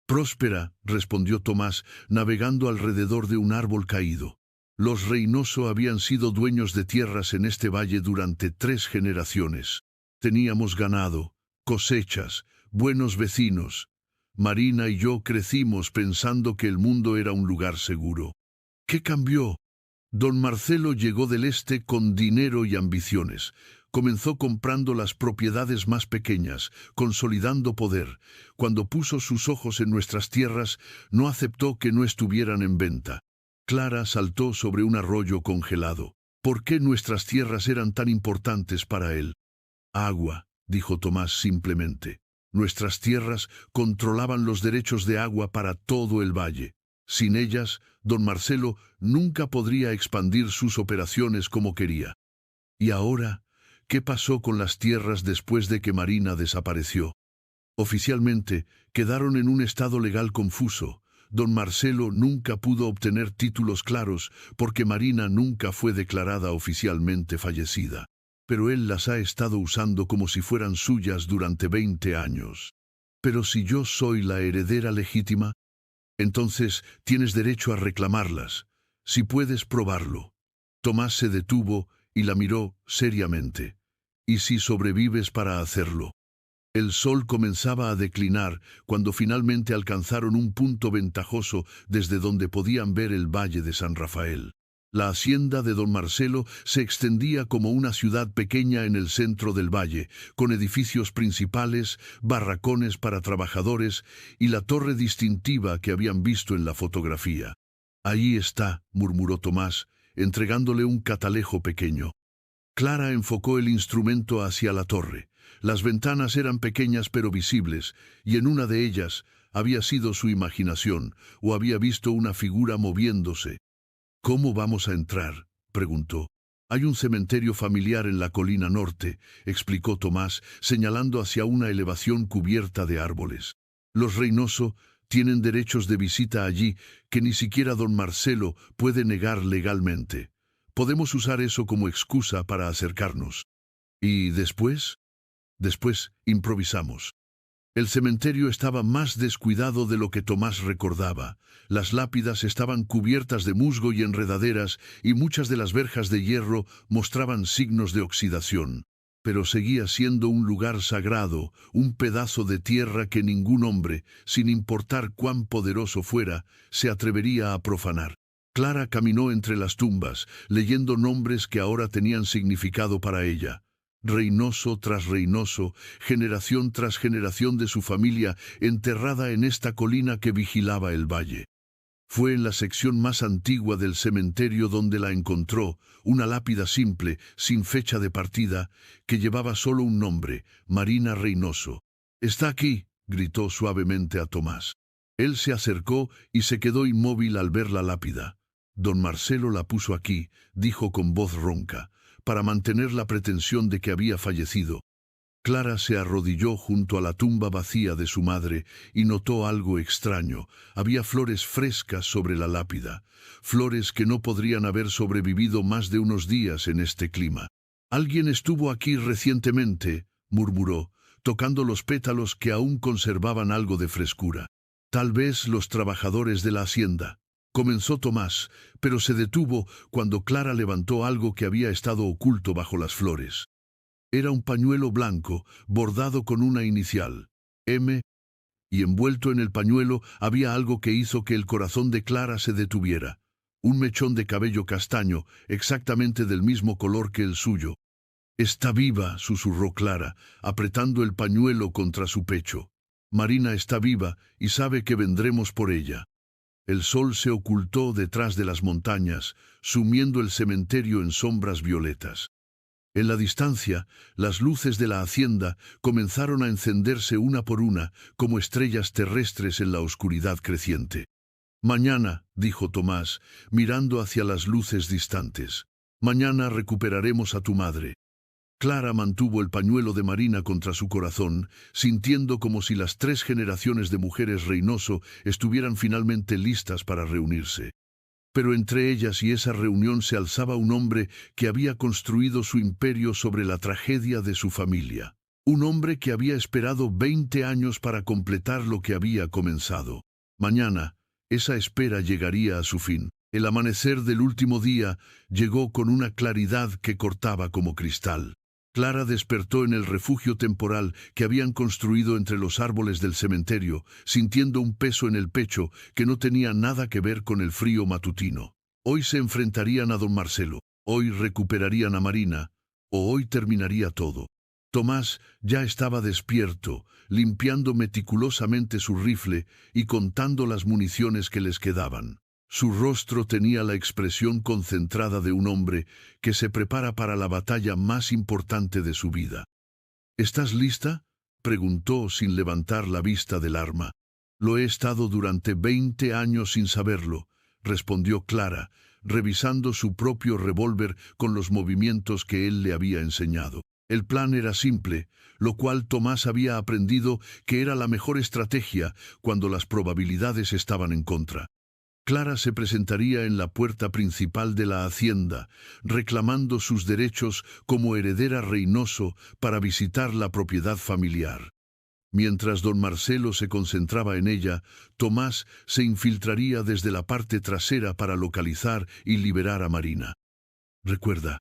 «Próspera», respondió Tomás, navegando alrededor de un árbol caído. «Los Reynoso habían sido dueños de tierras en este valle durante 3 generaciones. Teníamos ganado, cosechas, buenos vecinos. Marina y yo crecimos pensando que el mundo era un lugar seguro. ¿Qué cambió?». Don Marcelo llegó del este con dinero y ambiciones. Comenzó comprando las propiedades más pequeñas, consolidando poder. Cuando puso sus ojos en nuestras tierras, no aceptó que no estuvieran en venta. Clara saltó sobre un arroyo congelado. ¿Por qué nuestras tierras eran tan importantes para él? Agua, dijo Tomás simplemente. Nuestras tierras controlaban los derechos de agua para todo el valle. Sin ellas, don Marcelo nunca podría expandir sus operaciones como quería. ¿Y ahora qué pasó con las tierras después de que Marina desapareció? Oficialmente, quedaron en un estado legal confuso. Don Marcelo nunca pudo obtener títulos claros porque Marina nunca fue declarada oficialmente fallecida. Pero él las ha estado usando como si fueran suyas durante 20 años. Pero si yo soy la heredera legítima, entonces tienes derecho a reclamarlas, si puedes probarlo. Tomás se detuvo y la miró seriamente. ¿Y si sobrevives para hacerlo? El sol comenzaba a declinar cuando finalmente alcanzaron un punto ventajoso desde donde podían ver el valle de San Rafael. La hacienda de don Marcelo se extendía como una ciudad pequeña en el centro del valle, con edificios principales, barracones para trabajadores y la torre distintiva que habían visto en la fotografía. «Ahí está», murmuró Tomás, entregándole un catalejo pequeño. Clara enfocó el instrumento hacia la torre. Las ventanas eran pequeñas pero visibles, y en una de ellas había sido su imaginación, o había visto una figura moviéndose. «¿Cómo vamos a entrar?», preguntó. «Hay un cementerio familiar en la colina norte», explicó Tomás, señalando hacia una elevación cubierta de árboles. «Los Reynoso tienen derechos de visita allí que ni siquiera don Marcelo puede negar legalmente. Podemos usar eso como excusa para acercarnos». «¿Y después?» «Después improvisamos». El cementerio estaba más descuidado de lo que Tomás recordaba. Las lápidas estaban cubiertas de musgo y enredaderas y muchas de las verjas de hierro mostraban signos de oxidación. Pero seguía siendo un lugar sagrado, un pedazo de tierra que ningún hombre, sin importar cuán poderoso fuera, se atrevería a profanar. Clara caminó entre las tumbas, leyendo nombres que ahora tenían significado para ella. Reynoso tras Reynoso, generación tras generación de su familia enterrada en esta colina que vigilaba el valle. Fue en la sección más antigua del cementerio donde la encontró, una lápida simple, sin fecha de partida, que llevaba solo un nombre, Marina Reynoso. «Está aquí», gritó suavemente a Tomás. Él se acercó y se quedó inmóvil al ver la lápida. «Don Marcelo la puso aquí», dijo con voz ronca, «para mantener la pretensión de que había fallecido». Clara se arrodilló junto a la tumba vacía de su madre y notó algo extraño. Había flores frescas sobre la lápida, flores que no podrían haber sobrevivido más de unos días en este clima. «Alguien estuvo aquí recientemente», murmuró, tocando los pétalos que aún conservaban algo de frescura. «Tal vez los trabajadores de la hacienda». Comenzó Tomás, pero se detuvo cuando Clara levantó algo que había estado oculto bajo las flores. Era un pañuelo blanco, bordado con una inicial, M, y envuelto en el pañuelo había algo que hizo que el corazón de Clara se detuviera. Un mechón de cabello castaño, exactamente del mismo color que el suyo. «Está viva», susurró Clara, apretando el pañuelo contra su pecho. «Marina está viva y sabe que vendremos por ella». El sol se ocultó detrás de las montañas, sumiendo el cementerio en sombras violetas. En la distancia, las luces de la hacienda comenzaron a encenderse una por una, como estrellas terrestres en la oscuridad creciente. «Mañana», dijo Tomás, mirando hacia las luces distantes, «mañana recuperaremos a tu madre». Clara mantuvo el pañuelo de Marina contra su corazón, sintiendo como si las 3 generaciones de mujeres Reynoso estuvieran finalmente listas para reunirse. Pero entre ellas y esa reunión se alzaba un hombre que había construido su imperio sobre la tragedia de su familia. Un hombre que había esperado 20 años para completar lo que había comenzado. Mañana, esa espera llegaría a su fin. El amanecer del último día llegó con una claridad que cortaba como cristal. Clara despertó en el refugio temporal que habían construido entre los árboles del cementerio, sintiendo un peso en el pecho que no tenía nada que ver con el frío matutino. Hoy se enfrentarían a don Marcelo, hoy recuperarían a Marina, o hoy terminaría todo. Tomás ya estaba despierto, limpiando meticulosamente su rifle y contando las municiones que les quedaban. Su rostro tenía la expresión concentrada de un hombre que se prepara para la batalla más importante de su vida. ¿Estás lista?, preguntó sin levantar la vista del arma. Lo he estado durante 20 años sin saberlo, respondió Clara, revisando su propio revólver con los movimientos que él le había enseñado. El plan era simple, lo cual Tomás había aprendido que era la mejor estrategia cuando las probabilidades estaban en contra. Clara se presentaría en la puerta principal de la hacienda, reclamando sus derechos como heredera Reynoso para visitar la propiedad familiar. Mientras don Marcelo se concentraba en ella, Tomás se infiltraría desde la parte trasera para localizar y liberar a Marina. «Recuerda»,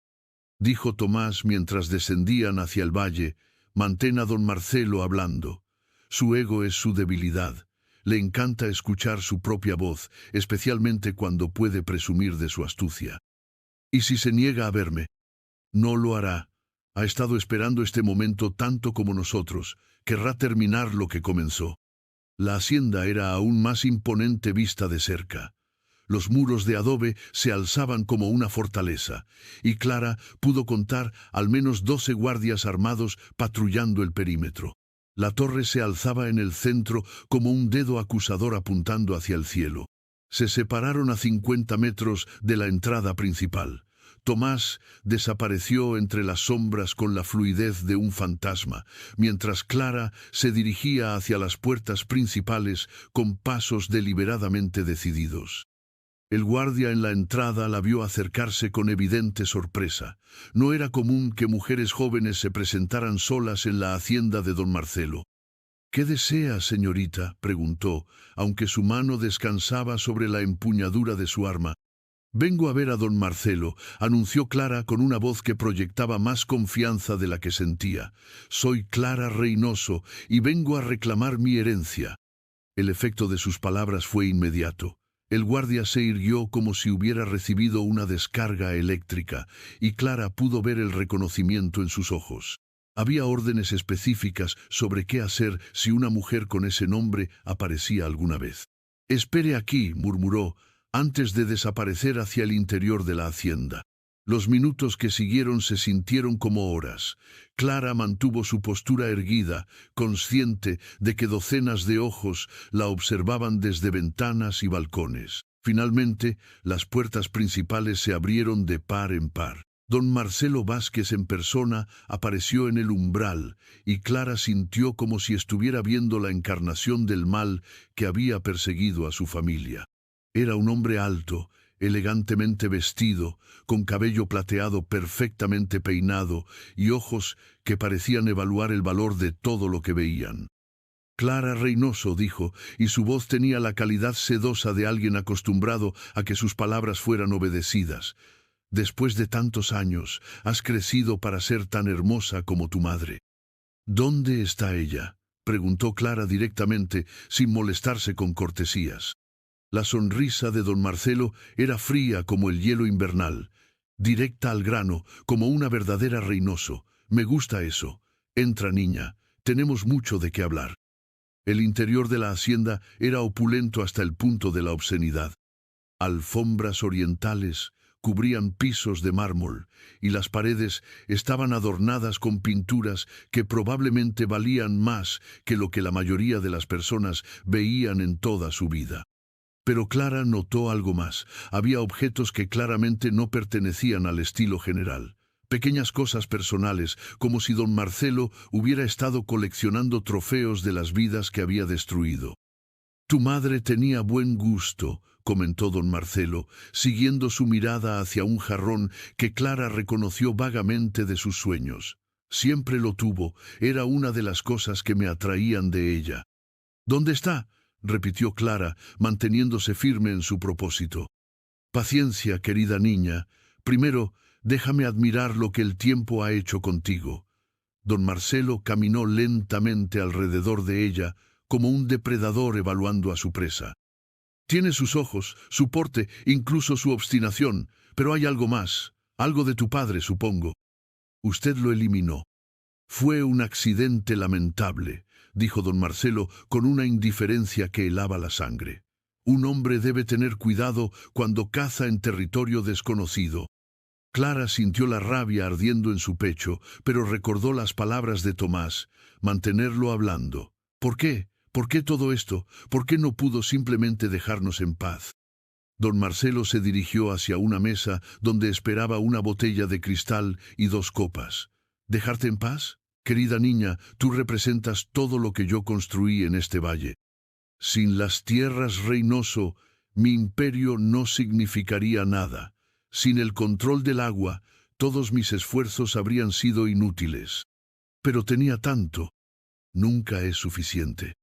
dijo Tomás mientras descendían hacia el valle, «mantén a don Marcelo hablando. Su ego es su debilidad. Le encanta escuchar su propia voz, especialmente cuando puede presumir de su astucia. ¿Y si se niega a verme? No lo hará. Ha estado esperando este momento tanto como nosotros. Querrá terminar lo que comenzó». La hacienda era aún más imponente vista de cerca. Los muros de adobe se alzaban como una fortaleza, y Clara pudo contar al menos 12 guardias armados patrullando el perímetro. La torre se alzaba en el centro como un dedo acusador apuntando hacia el cielo. Se separaron a 50 metros de la entrada principal. Tomás desapareció entre las sombras con la fluidez de un fantasma, mientras Clara se dirigía hacia las puertas principales con pasos deliberadamente decididos. El guardia en la entrada la vio acercarse con evidente sorpresa. No era común que mujeres jóvenes se presentaran solas en la hacienda de don Marcelo. «¿Qué desea, señorita?», preguntó, aunque su mano descansaba sobre la empuñadura de su arma. «Vengo a ver a don Marcelo», anunció Clara con una voz que proyectaba más confianza de la que sentía. «Soy Clara Reynoso y vengo a reclamar mi herencia». El efecto de sus palabras fue inmediato. El guardia se irguió como si hubiera recibido una descarga eléctrica, y Clara pudo ver el reconocimiento en sus ojos. Había órdenes específicas sobre qué hacer si una mujer con ese nombre aparecía alguna vez. «Espere aquí», murmuró, antes de desaparecer hacia el interior de la hacienda. Los minutos que siguieron se sintieron como horas. Clara mantuvo su postura erguida, consciente de que docenas de ojos la observaban desde ventanas y balcones. Finalmente, las puertas principales se abrieron de par en par. Don Marcelo Vázquez en persona apareció en el umbral, y Clara sintió como si estuviera viendo la encarnación del mal que había perseguido a su familia. Era un hombre alto, elegantemente vestido, con cabello plateado perfectamente peinado y ojos que parecían evaluar el valor de todo lo que veían. «Clara Reynoso», dijo, y su voz tenía la calidad sedosa de alguien acostumbrado a que sus palabras fueran obedecidas. «Después de tantos años, has crecido para ser tan hermosa como tu madre». «¿Dónde está ella?», preguntó Clara directamente, sin molestarse con cortesías. La sonrisa de don Marcelo era fría como el hielo invernal, directa al grano, como una verdadera Reynoso. «Me gusta eso. Entra, niña. Tenemos mucho de qué hablar». El interior de la hacienda era opulento hasta el punto de la obscenidad. Alfombras orientales cubrían pisos de mármol, y las paredes estaban adornadas con pinturas que probablemente valían más que lo que la mayoría de las personas veían en toda su vida. Pero Clara notó algo más. Había objetos que claramente no pertenecían al estilo general. Pequeñas cosas personales, como si don Marcelo hubiera estado coleccionando trofeos de las vidas que había destruido. «Tu madre tenía buen gusto», comentó don Marcelo, siguiendo su mirada hacia un jarrón que Clara reconoció vagamente de sus sueños. «Siempre lo tuvo. Era una de las cosas que me atraían de ella». «¿Dónde está?», repitió Clara, manteniéndose firme en su propósito. «Paciencia, querida niña. Primero, déjame admirar lo que el tiempo ha hecho contigo». Don Marcelo caminó lentamente alrededor de ella, como un depredador evaluando a su presa. Tiene sus ojos, su porte, incluso su obstinación, pero hay algo más, algo de tu padre, supongo. Usted lo eliminó. Fue un accidente lamentable, dijo don Marcelo con una indiferencia que helaba la sangre. Un hombre debe tener cuidado cuando caza en territorio desconocido. Clara sintió la rabia ardiendo en su pecho, pero recordó las palabras de Tomás, mantenerlo hablando. ¿Por qué? ¿Por qué todo esto? ¿Por qué no pudo simplemente dejarnos en paz? Don Marcelo se dirigió hacia una mesa donde esperaba una botella de cristal y 2 copas. ¿Dejarte en paz? Querida niña, tú representas todo lo que yo construí en este valle. Sin las tierras, Reynoso, mi imperio no significaría nada. Sin el control del agua, todos mis esfuerzos habrían sido inútiles. Pero tenía tanto. Nunca es suficiente.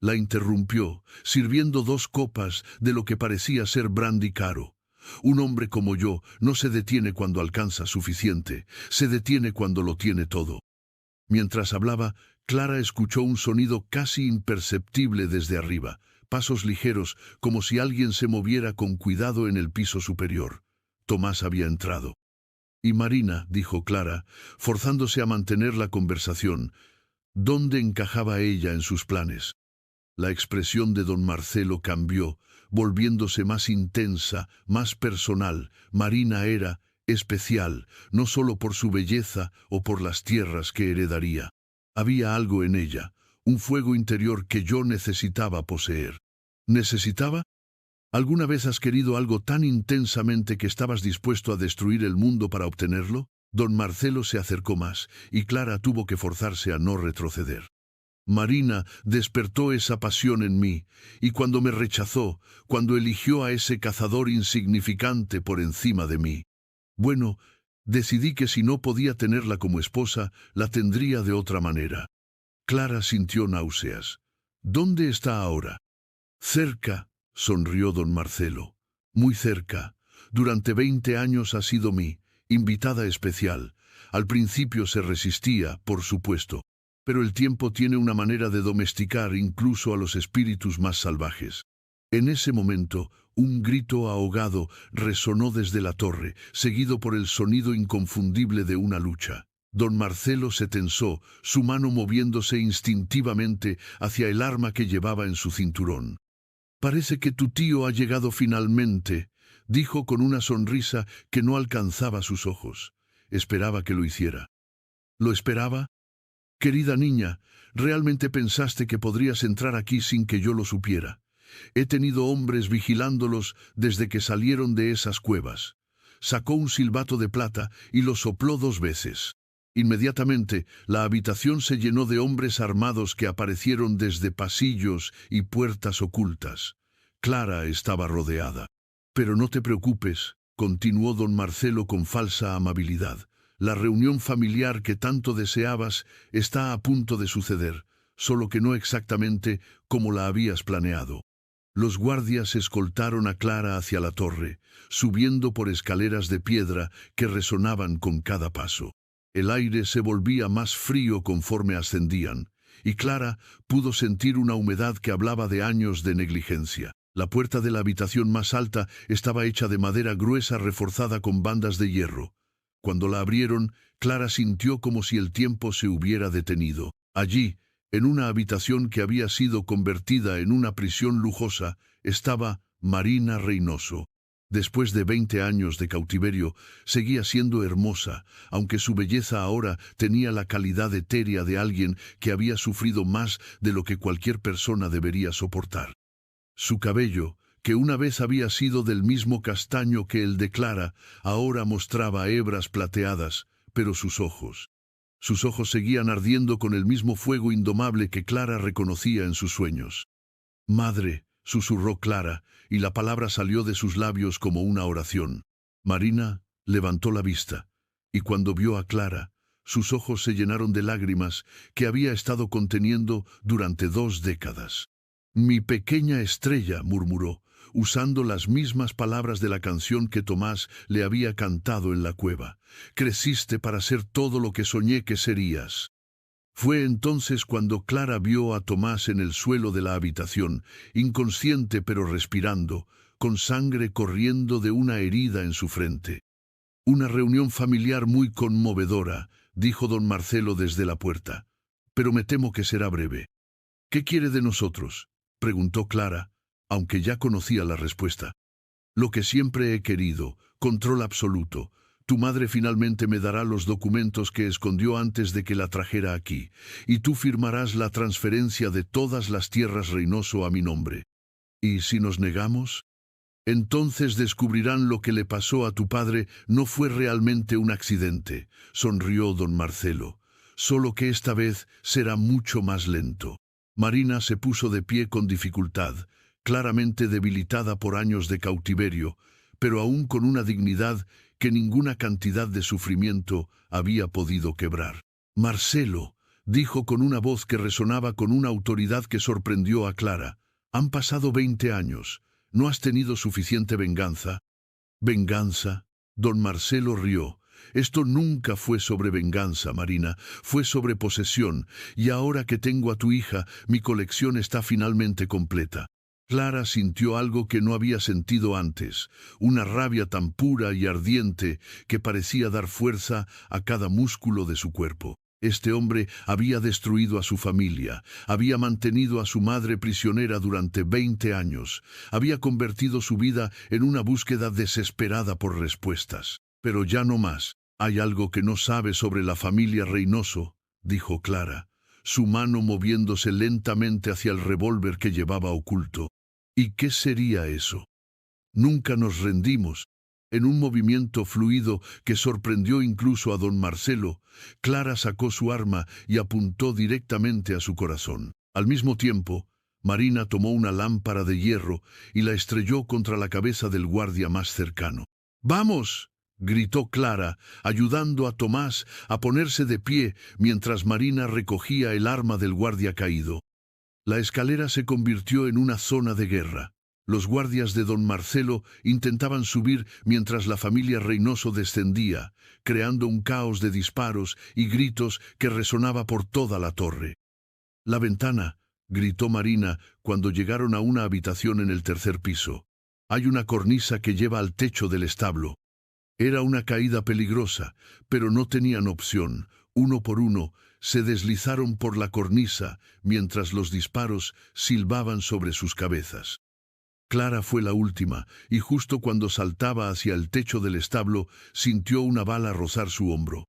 La interrumpió, sirviendo 2 copas de lo que parecía ser brandy caro. Un hombre como yo no se detiene cuando alcanza suficiente, se detiene cuando lo tiene todo. Mientras hablaba, Clara escuchó un sonido casi imperceptible desde arriba, pasos ligeros, como si alguien se moviera con cuidado en el piso superior. Tomás había entrado. Y Marina, dijo Clara, forzándose a mantener la conversación, ¿dónde encajaba ella en sus planes? La expresión de don Marcelo cambió, volviéndose más intensa, más personal. Marina era especial, no solo por su belleza o por las tierras que heredaría. Había algo en ella, un fuego interior que yo necesitaba poseer. ¿Necesitaba? ¿Alguna vez has querido algo tan intensamente que estabas dispuesto a destruir el mundo para obtenerlo? Don Marcelo se acercó más, y Clara tuvo que forzarse a no retroceder. Marina despertó esa pasión en mí, y cuando me rechazó, cuando eligió a ese cazador insignificante por encima de mí, bueno, decidí que si no podía tenerla como esposa, la tendría de otra manera. Clara sintió náuseas. ¿Dónde está ahora? Cerca, sonrió don Marcelo. Muy cerca. Durante 20 años ha sido mi invitada especial. Al principio se resistía, por supuesto. Pero el tiempo tiene una manera de domesticar incluso a los espíritus más salvajes. En ese momento, un grito ahogado resonó desde la torre, seguido por el sonido inconfundible de una lucha. Don Marcelo se tensó, su mano moviéndose instintivamente hacia el arma que llevaba en su cinturón. «Parece que tu tío ha llegado finalmente», dijo con una sonrisa que no alcanzaba sus ojos. Esperaba que lo hiciera. ¿Lo esperaba? Querida niña, ¿realmente pensaste que podrías entrar aquí sin que yo lo supiera? He tenido hombres vigilándolos desde que salieron de esas cuevas. Sacó un silbato de plata y lo sopló 2 veces. Inmediatamente, la habitación se llenó de hombres armados que aparecieron desde pasillos y puertas ocultas. Clara estaba rodeada. Pero no te preocupes, continuó don Marcelo con falsa amabilidad. La reunión familiar que tanto deseabas está a punto de suceder, solo que no exactamente como la habías planeado. Los guardias escoltaron a Clara hacia la torre, subiendo por escaleras de piedra que resonaban con cada paso. El aire se volvía más frío conforme ascendían, y Clara pudo sentir una humedad que hablaba de años de negligencia. La puerta de la habitación más alta estaba hecha de madera gruesa reforzada con bandas de hierro. Cuando la abrieron, Clara sintió como si el tiempo se hubiera detenido. Allí, en una habitación que había sido convertida en una prisión lujosa, estaba Marina Reynoso. Después de 20 años de cautiverio, seguía siendo hermosa, aunque su belleza ahora tenía la calidad etérea de alguien que había sufrido más de lo que cualquier persona debería soportar. Su cabello, que una vez había sido del mismo castaño que el de Clara, ahora mostraba hebras plateadas, pero sus ojos seguían ardiendo con el mismo fuego indomable que Clara reconocía en sus sueños. «Madre», susurró Clara, y la palabra salió de sus labios como una oración. Marina levantó la vista, y cuando vio a Clara, sus ojos se llenaron de lágrimas que había estado conteniendo durante 2 décadas. «Mi pequeña estrella», murmuró, usando las mismas palabras de la canción que Tomás le había cantado en la cueva. «Creciste para ser todo lo que soñé que serías». Fue entonces cuando Clara vio a Tomás en el suelo de la habitación, inconsciente pero respirando, con sangre corriendo de una herida en su frente. Una reunión familiar muy conmovedora, dijo don Marcelo desde la puerta. Pero me temo que será breve. ¿Qué quiere de nosotros?, preguntó Clara, aunque ya conocía la respuesta. Lo que siempre he querido, control absoluto. Tu madre finalmente me dará los documentos que escondió antes de que la trajera aquí, y tú firmarás la transferencia de todas las tierras Reynoso a mi nombre. ¿Y si nos negamos? Entonces descubrirán lo que le pasó a tu padre no fue realmente un accidente, sonrió don Marcelo, solo que esta vez será mucho más lento. Marina se puso de pie con dificultad, claramente debilitada por años de cautiverio, pero aún con una dignidad que ninguna cantidad de sufrimiento había podido quebrar. Marcelo, dijo con una voz que resonaba con una autoridad que sorprendió a Clara, han pasado 20 años. ¿No has tenido suficiente venganza? ¿Venganza? Don Marcelo rió. Esto nunca fue sobre venganza, Marina, fue sobre posesión, y ahora que tengo a tu hija, mi colección está finalmente completa. Clara sintió algo que no había sentido antes, una rabia tan pura y ardiente que parecía dar fuerza a cada músculo de su cuerpo. Este hombre había destruido a su familia, había mantenido a su madre prisionera durante 20 años, había convertido su vida en una búsqueda desesperada por respuestas. Pero ya no más. Hay algo que no sabe sobre la familia Reynoso, dijo Clara, su mano moviéndose lentamente hacia el revólver que llevaba oculto. ¿Y qué sería eso? Nunca nos rendimos. En un movimiento fluido que sorprendió incluso a don Marcelo, Clara sacó su arma y apuntó directamente a su corazón. Al mismo tiempo, Marina tomó una lámpara de hierro y la estrelló contra la cabeza del guardia más cercano. ¡Vamos!, gritó Clara, ayudando a Tomás a ponerse de pie mientras Marina recogía el arma del guardia caído. La escalera se convirtió en una zona de guerra. Los guardias de don Marcelo intentaban subir mientras la familia Reynoso descendía, creando un caos de disparos y gritos que resonaba por toda la torre. «La ventana», gritó Marina cuando llegaron a una habitación en el tercer piso. «Hay una cornisa que lleva al techo del establo». Era una caída peligrosa, pero no tenían opción. Uno por uno, se deslizaron por la cornisa mientras los disparos silbaban sobre sus cabezas. Clara fue la última, y justo cuando saltaba hacia el techo del establo, sintió una bala rozar su hombro.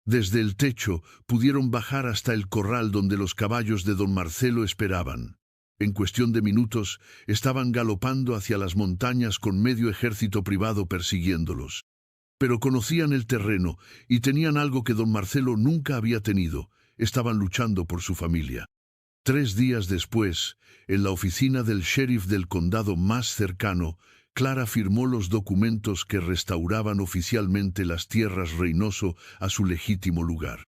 Desde el techo pudieron bajar hasta el corral donde los caballos de don Marcelo esperaban. En cuestión de minutos, estaban galopando hacia las montañas con medio ejército privado persiguiéndolos. Pero conocían el terreno y tenían algo que don Marcelo nunca había tenido. Estaban luchando por su familia. 3 días después, en la oficina del sheriff del condado más cercano, Clara firmó los documentos que restauraban oficialmente las tierras Reynoso a su legítimo lugar.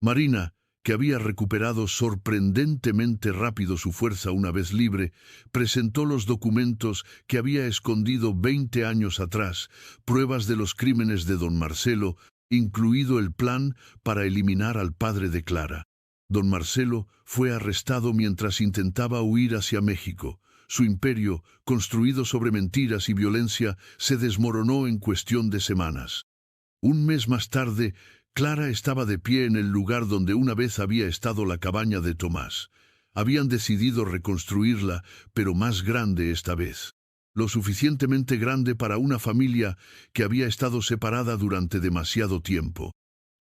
Marina, que había recuperado sorprendentemente rápido su fuerza una vez libre, presentó los documentos que había escondido 20 años atrás, pruebas de los crímenes de don Marcelo, incluido el plan para eliminar al padre de Clara. Don Marcelo fue arrestado mientras intentaba huir hacia México. Su imperio, construido sobre mentiras y violencia, se desmoronó en cuestión de semanas. Un mes más tarde, Clara estaba de pie en el lugar donde una vez había estado la cabaña de Tomás. Habían decidido reconstruirla, pero más grande esta vez. Lo suficientemente grande para una familia que había estado separada durante demasiado tiempo.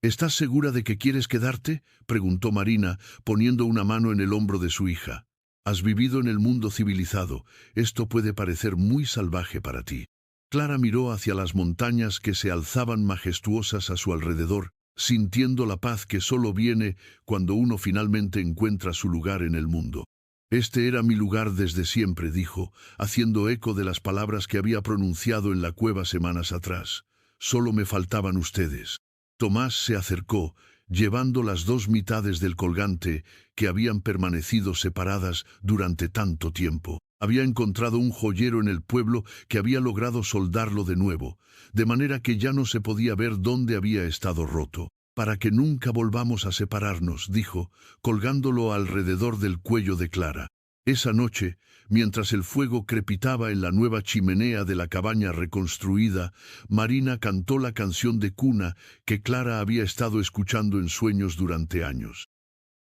¿Estás segura de que quieres quedarte?, preguntó Marina, poniendo una mano en el hombro de su hija. Has vivido en el mundo civilizado. Esto puede parecer muy salvaje para ti. Clara miró hacia las montañas que se alzaban majestuosas a su alrededor, sintiendo la paz que solo viene cuando uno finalmente encuentra su lugar en el mundo. Este era mi lugar desde siempre, dijo, haciendo eco de las palabras que había pronunciado en la cueva semanas atrás. Solo me faltaban ustedes. Tomás se acercó, llevando las 2 mitades del colgante que habían permanecido separadas durante tanto tiempo. Había encontrado un joyero en el pueblo que había logrado soldarlo de nuevo, de manera que ya no se podía ver dónde había estado roto. Para que nunca volvamos a separarnos, dijo, colgándolo alrededor del cuello de Clara. Esa noche, mientras el fuego crepitaba en la nueva chimenea de la cabaña reconstruida, Marina cantó la canción de cuna que Clara había estado escuchando en sueños durante años.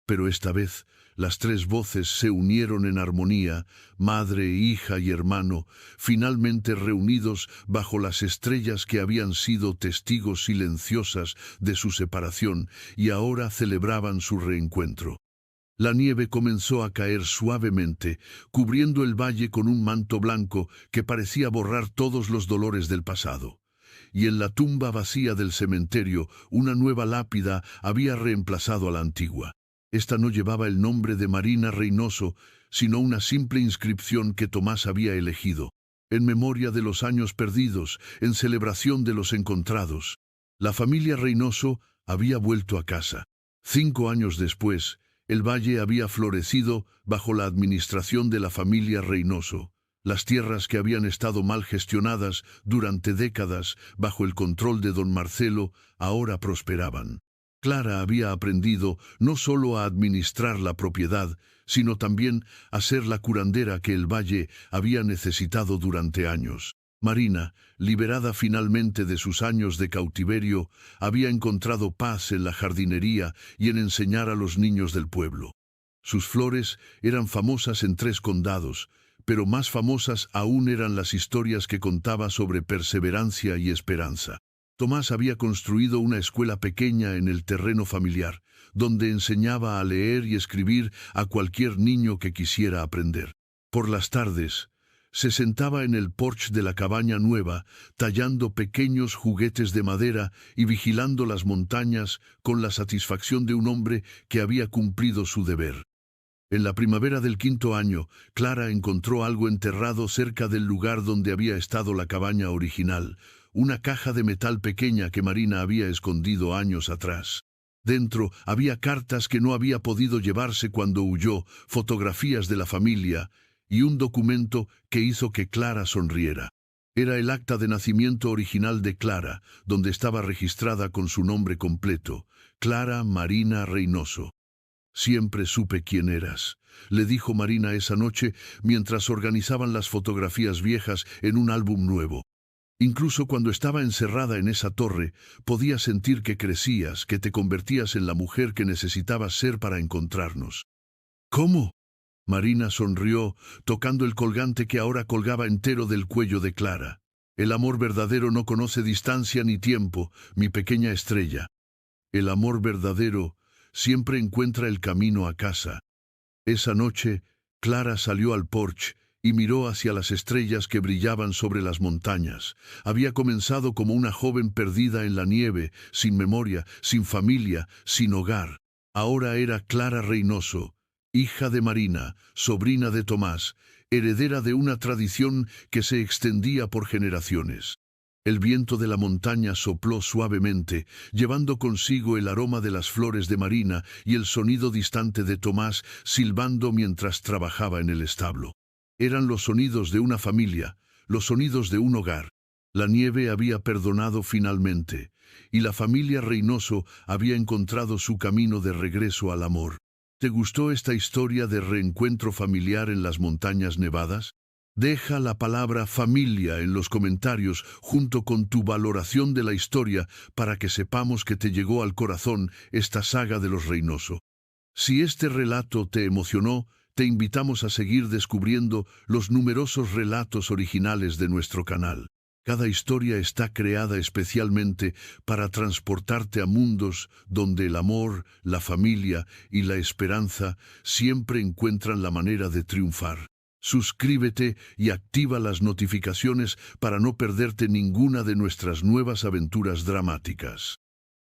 Pero esta vez, las tres voces se unieron en armonía, madre, hija y hermano, finalmente reunidos bajo las estrellas que habían sido testigos silenciosas de su separación y ahora celebraban su reencuentro. La nieve comenzó a caer suavemente, cubriendo el valle con un manto blanco que parecía borrar todos los dolores del pasado. Y en la tumba vacía del cementerio, una nueva lápida había reemplazado a la antigua. Esta no llevaba el nombre de Marina Reynoso, sino una simple inscripción que Tomás había elegido, en memoria de los años perdidos, en celebración de los encontrados. La familia Reynoso había vuelto a casa. 5 años después, el valle había florecido bajo la administración de la familia Reynoso. Las tierras que habían estado mal gestionadas durante décadas bajo el control de don Marcelo ahora prosperaban. Clara había aprendido no solo a administrar la propiedad, sino también a ser la curandera que el valle había necesitado durante años. Marina, liberada finalmente de sus años de cautiverio, había encontrado paz en la jardinería y en enseñar a los niños del pueblo. Sus flores eran famosas en 3 condados, pero más famosas aún eran las historias que contaba sobre perseverancia y esperanza. Tomás había construido una escuela pequeña en el terreno familiar, donde enseñaba a leer y escribir a cualquier niño que quisiera aprender. Por las tardes, se sentaba en el porche de la cabaña nueva, tallando pequeños juguetes de madera y vigilando las montañas con la satisfacción de un hombre que había cumplido su deber. En la primavera del 5.º año, Clara encontró algo enterrado cerca del lugar donde había estado la cabaña original, una caja de metal pequeña que Marina había escondido años atrás. Dentro había cartas que no había podido llevarse cuando huyó, fotografías de la familia y un documento que hizo que Clara sonriera. Era el acta de nacimiento original de Clara, donde estaba registrada con su nombre completo, Clara Marina Reynoso. «Siempre supe quién eras», le dijo Marina esa noche mientras organizaban las fotografías viejas en un álbum nuevo. Incluso cuando estaba encerrada en esa torre, podía sentir que crecías, que te convertías en la mujer que necesitabas ser para encontrarnos. «¿Cómo?». Marina sonrió, tocando el colgante que ahora colgaba entero del cuello de Clara. «El amor verdadero no conoce distancia ni tiempo, mi pequeña estrella. El amor verdadero siempre encuentra el camino a casa». Esa noche, Clara salió al porche y miró hacia las estrellas que brillaban sobre las montañas. Había comenzado como una joven perdida en la nieve, sin memoria, sin familia, sin hogar. Ahora era Clara Reynoso, hija de Marina, sobrina de Tomás, heredera de una tradición que se extendía por generaciones. El viento de la montaña sopló suavemente, llevando consigo el aroma de las flores de Marina y el sonido distante de Tomás silbando mientras trabajaba en el establo. Eran los sonidos de una familia, los sonidos de un hogar. La nieve había perdonado finalmente, y la familia Reynoso había encontrado su camino de regreso al amor. ¿Te gustó esta historia de reencuentro familiar en las montañas nevadas? Deja la palabra familia en los comentarios junto con tu valoración de la historia para que sepamos que te llegó al corazón esta saga de los Reynoso. Si este relato te emocionó, te invitamos a seguir descubriendo los numerosos relatos originales de nuestro canal. Cada historia está creada especialmente para transportarte a mundos donde el amor, la familia y la esperanza siempre encuentran la manera de triunfar. Suscríbete y activa las notificaciones para no perderte ninguna de nuestras nuevas aventuras dramáticas.